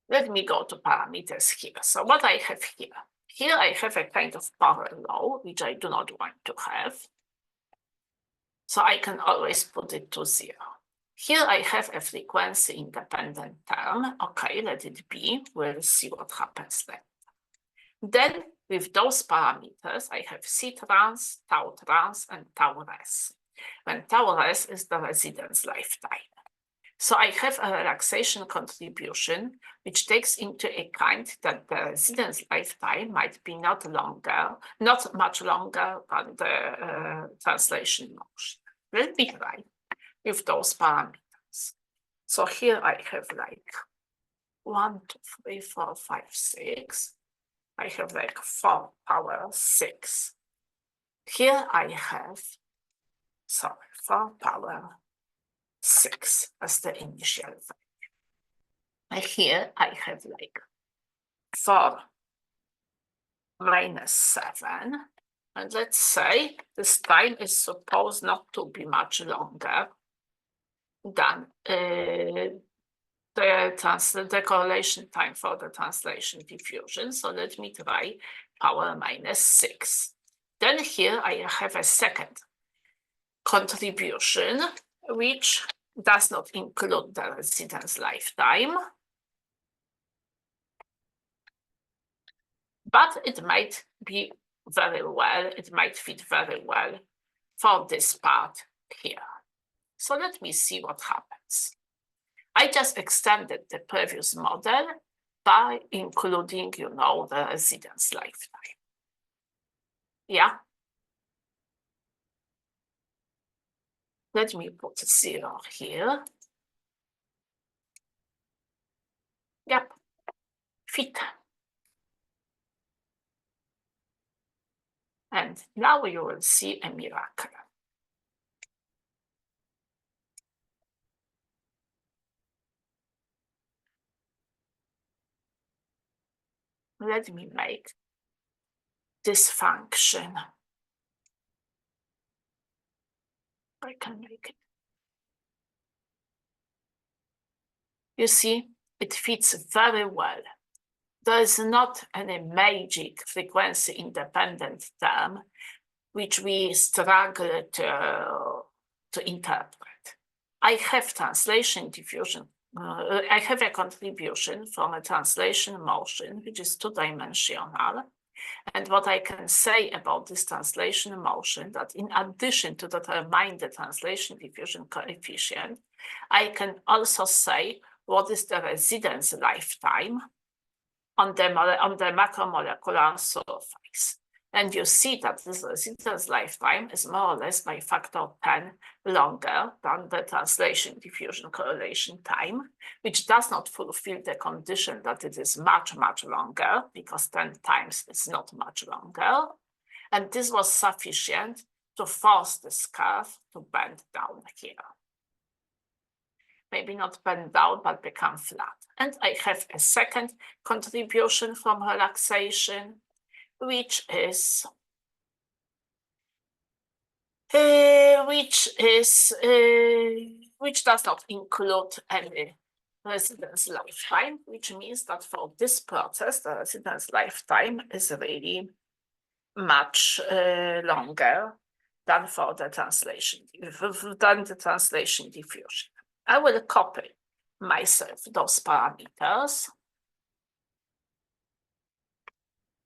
Let me go to parameters here. So what I have here I have a kind of power law, which I do not want to have. So I can always put it to 0. Here I have a frequency independent term. Okay, let it be. We'll see what happens then. Then with those parameters, I have C trans, tau trans, and tau res. When tau res is the residence lifetime. So I have a relaxation contribution, which takes into account that the residence lifetime might be not much longer than the translation motion. Let me try with those parameters. So here I have like 1, 2, 3, 4, 5, 6. I have like 4 power 6. Here I have, 4 power 6 as the initial value. And here I have like 4 minus 7. And let's say this time is supposed not to be much longer than the correlation time for the translation diffusion. So let me try power minus 6. Then here I have a second contribution, which does not include the residence lifetime, but it might be very well, it might fit very well for this part here. So let me see what happens. I just extended the previous model by including, the residence lifetime. Yeah. Let me put 0 here. Yep, fit. And now you will see a miracle. Let me make this function. I can make it. You see, it fits very well. There is not any magic frequency-independent term which we struggle to interpret. I have translation diffusion. I have a contribution from a translation motion, which is two-dimensional. And what I can say about this translation motion, that in addition to determine the translation diffusion coefficient, I can also say what is the residence lifetime on the macromolecular surface. And you see that this residence lifetime is more or less by factor 10 longer than the translation diffusion correlation time, which does not fulfill the condition that it is much, much longer, because 10 times is not much longer. And this was sufficient to force this curve to bend down here. Maybe not bend down, but become flat. And I have a second contribution from relaxation, which does not include any residence lifetime, which means that for this process, the residence lifetime is really much longer than for the translation diffusion. I will copy myself those parameters.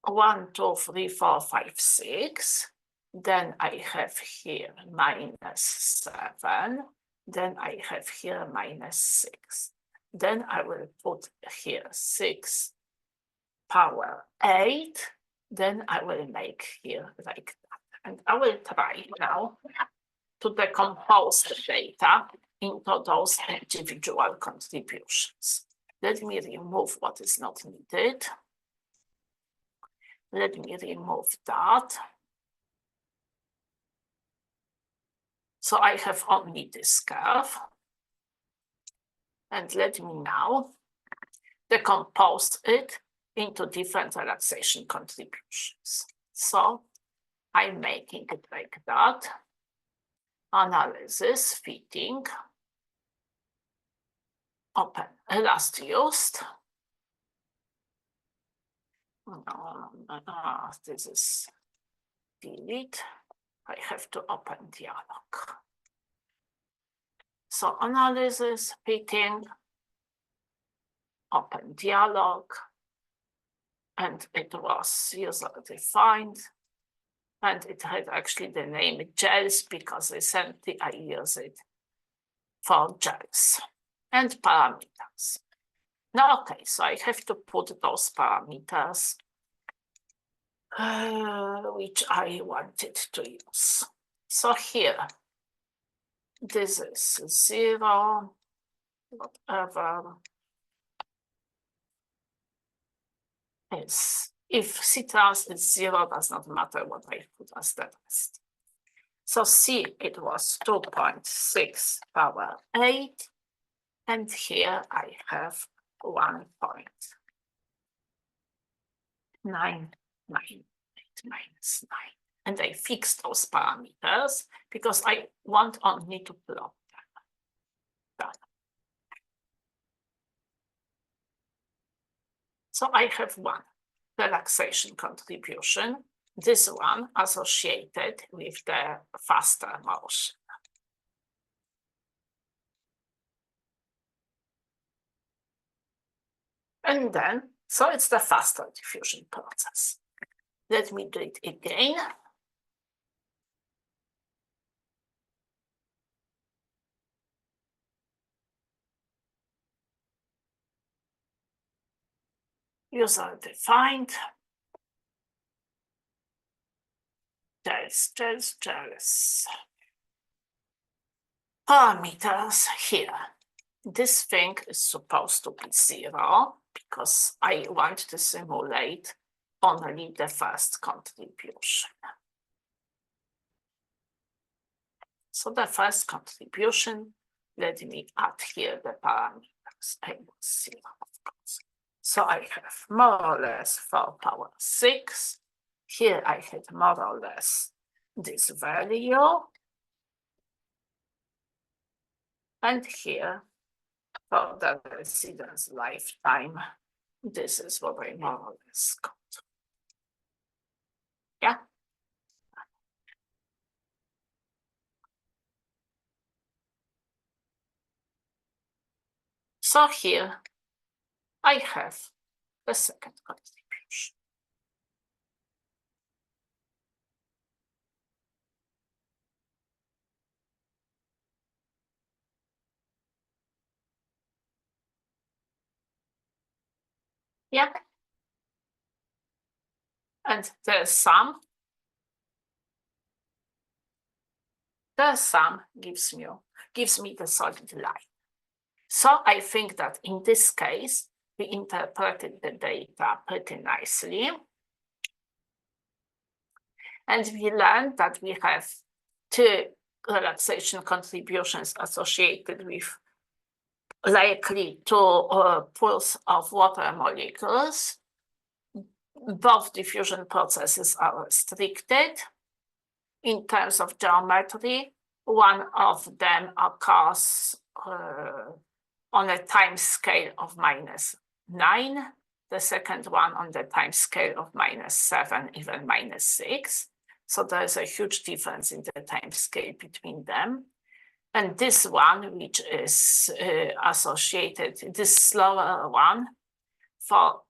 1, 2, 3, 4, 5, 6. Then I have here -7. Then I have here -6. Then I will put here 6 power 8. Then I will make here like that. And I will try now to decompose the data into those individual contributions. Let me remove what is not needed. Let me remove that. So I have only this curve. And let me now decompose it into different relaxation contributions. So I'm making it like that. Analysis, fitting, open, last used. This is delete. I have to open dialog. So analysis, fitting, open dialog, and it was user defined, and it had actually the name gels because recently I use it for gels and parameters. Now, okay, so I have to put those parameters which I wanted to use. So here, this is 0, whatever is. If C trans is 0, does not matter what I put as the rest. So C, it was 2.6 power 8. And here I have 1.998 minus 9. And I fix those parameters because I want only to plot them. So I have one relaxation contribution, this one associated with the faster motion. And then, so it's the faster diffusion process. Let me do it again. user-defined, gels. Parameters here. This thing is supposed to be 0 because I want to simulate only the first contribution. So the first contribution, let me add here the parameters. I will 0, of course. So I have more or less 4 power 6. Here I had more or less this value. And here, for the residence lifetime, this is what I more or less got. Yeah. So here I have the second contribution. Yeah. And the sum gives me the solid line. So I think that in this case, we interpreted the data pretty nicely. And we learned that we have 2 relaxation contributions associated with likely 2 pools of water molecules. Both diffusion processes are restricted. In terms of geometry, one of them occurs on a time scale of -9, the second one on the time scale of -7, even -6. So there's a huge difference in the time scale between them. And this one, which is associated, this slower one, for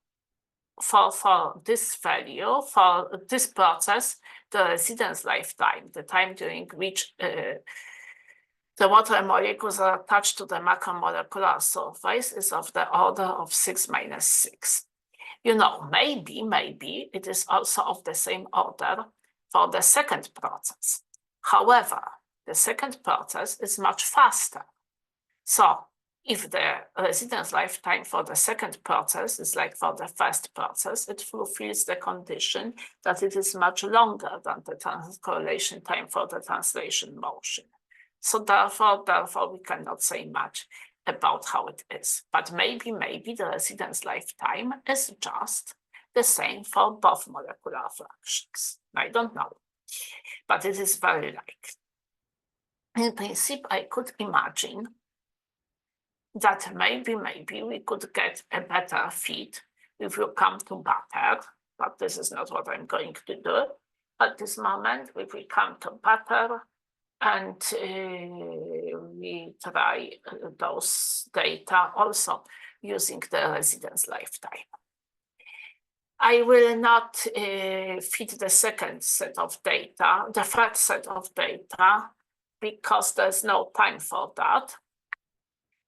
this value, for this process, the residence lifetime, the time during which the water molecules are attached to the macromolecular surface, is of the order of 6 - 6. You know, maybe it is also of the same order for the second process. However, the second process is much faster. So if the residence lifetime for the second process is like for the first process, it fulfills the condition that it is much longer than the correlation time for the translation motion. So therefore, we cannot say much about how it is. But maybe the residence lifetime is just the same for both molecular fractions. I don't know, but it is very likely. In principle, I could imagine that maybe we could get a better fit if you come to butter, but this is not what I'm going to do at this moment. If we come to butter and we try those data also using the residence lifetime. I will not fit the second set of data, the third set of data, because there's no time for that.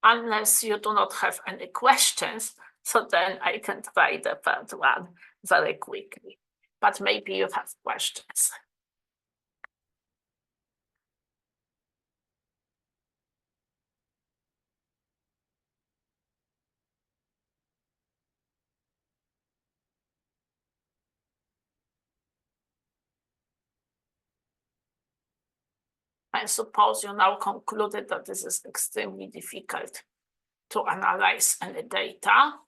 Unless you do not have any questions, so then I can try the third one very quickly. But maybe you have questions. I suppose you now concluded that this is extremely difficult to analyze any data.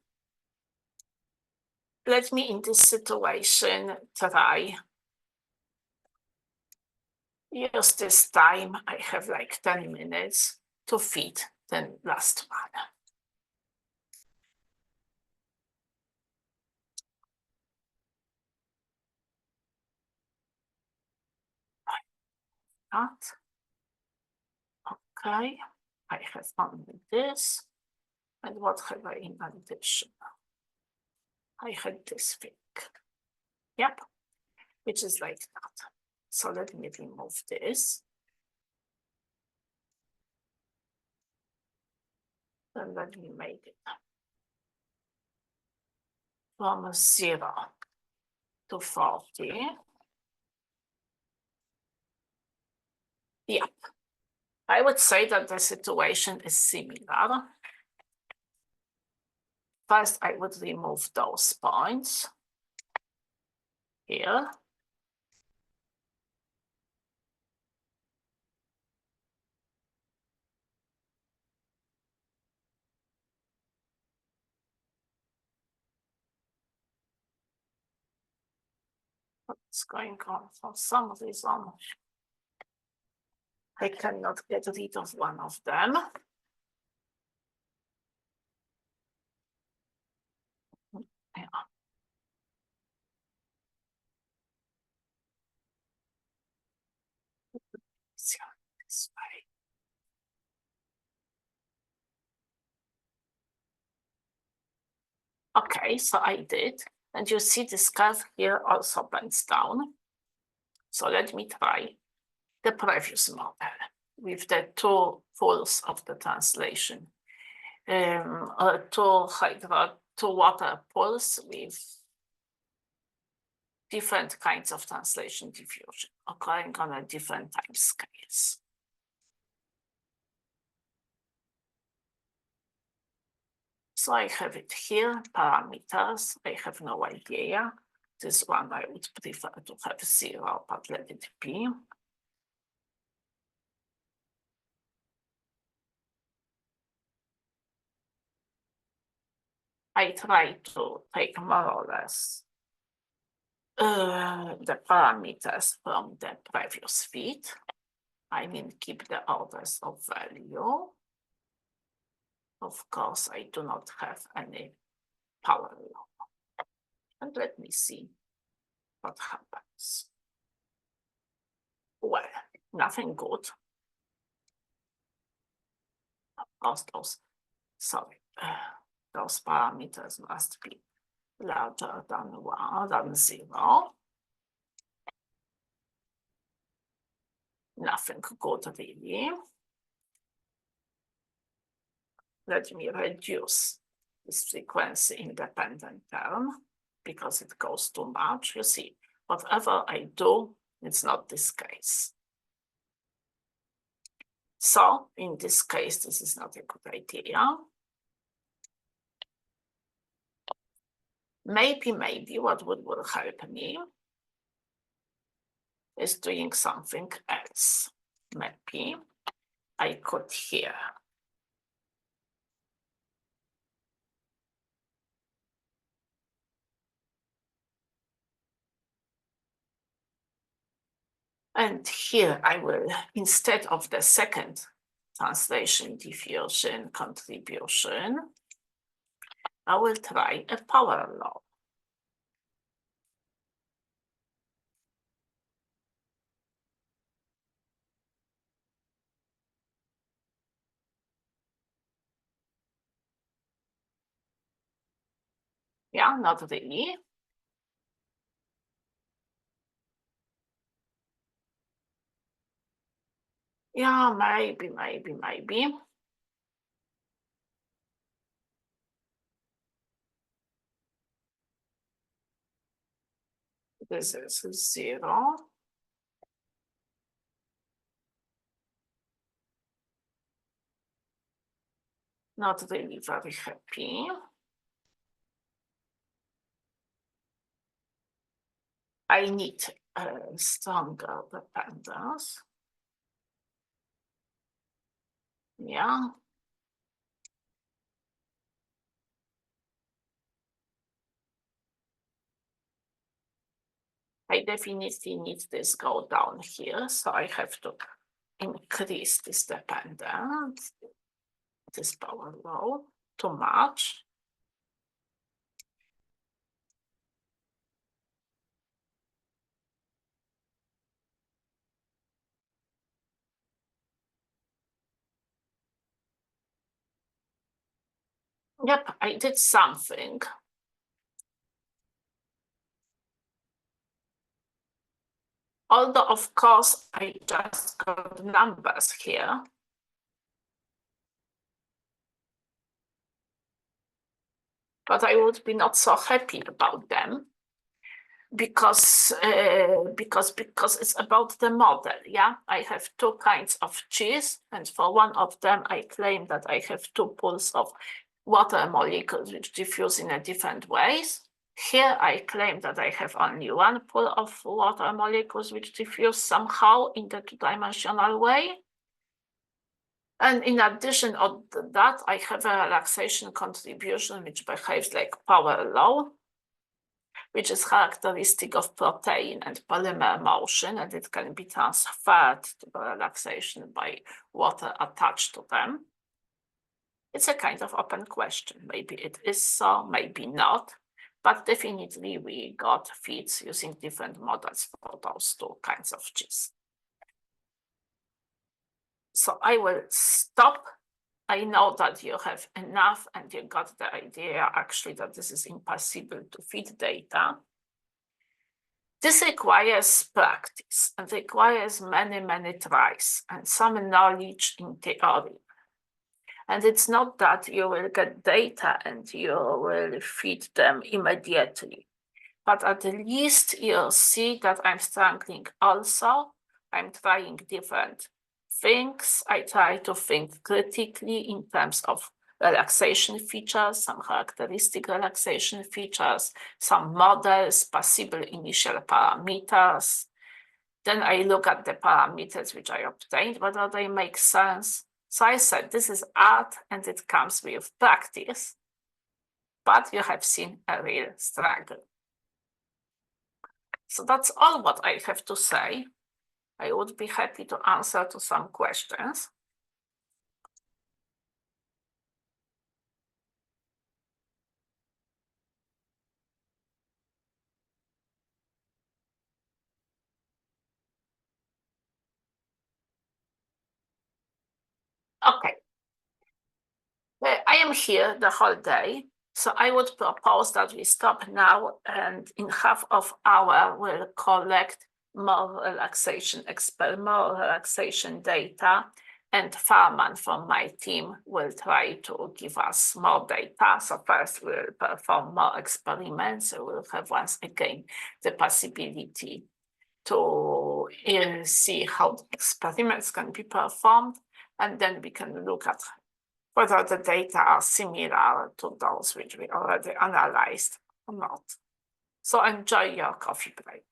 Let me, in this situation, try. Use this time, I have like 10 minutes to fit the last one. That. Okay, I have only this. And what have I in addition? I had this thing. Yep, which is like that. So let me remove this. And let me make it from 0 to 40. Yep. I would say that the situation is similar. First, I would remove those points here. What's going on? For some reason, I cannot get rid of one of them. Yeah. This way. Okay, so I did. And you see this curve here also bends down. So let me try the previous model with the two pools of the translation. Two water pools with different kinds of translation diffusion occurring on a different time scales. So I have it here, parameters. I have no idea. This one I would prefer to have 0, but let it be. I try to take more or less the parameters from the previous fit. I mean, keep the orders of value. Of course, I do not have any power law. And let me see what happens. Well, nothing good. Of course, those parameters must be larger than 0. Nothing good really. Let me reduce this frequency independent term because it goes too much. You see, whatever I do, it's not this case. So in this case, this is not a good idea. Maybe what will help me is doing something else. Maybe I could here and here I will, instead of the second translation diffusion contribution, I will try a power law. Yeah, not really. Yeah, maybe. This is 0. Not really very happy. I need stronger dependence. Yeah. I definitely need this go down here, so I have to increase this dependence, this power law too much. Yep, I did something. Although, of course, I just got numbers here. but I would be not so happy about them because it's about the model. Yeah, I have two kinds of cheese, and for one of them I claim that I have two pools of water molecules which diffuse in a different ways. Here I claim that I have only one pool of water molecules which diffuse somehow in the two-dimensional way. And in addition to that, I have a relaxation contribution which behaves like power law, which is characteristic of protein and polymer motion, and it can be transferred to the relaxation by water attached to them. It's a kind of open question. Maybe it is so, maybe not, but definitely we got feeds using different models for those two kinds of cheese. So I will stop. I know that you have enough and you got the idea actually that this is impossible to feed data. This requires practice and requires many, many tries and some knowledge in theory. And it's not that you will get data and you will feed them immediately, but at least you'll see that I'm struggling also. I'm trying different things. I try to think critically in terms of relaxation features, some characteristic relaxation features, some models, possible initial parameters. Then I look at the parameters which I obtained, whether they make sense. So I said, this is art and it comes with practice, but you have seen a real struggle. So that's all what I have to say. I would be happy to answer to some questions. Okay. I am here the whole day, so I would propose that we stop now and in half of hour we'll collect more relaxation data, and Farman from my team will try to give us more data. So first we'll perform more experiments. So we'll have once again the possibility to see how the experiments can be performed, and then we can look at whether the data are similar to those which we already analyzed or not. So enjoy your coffee break.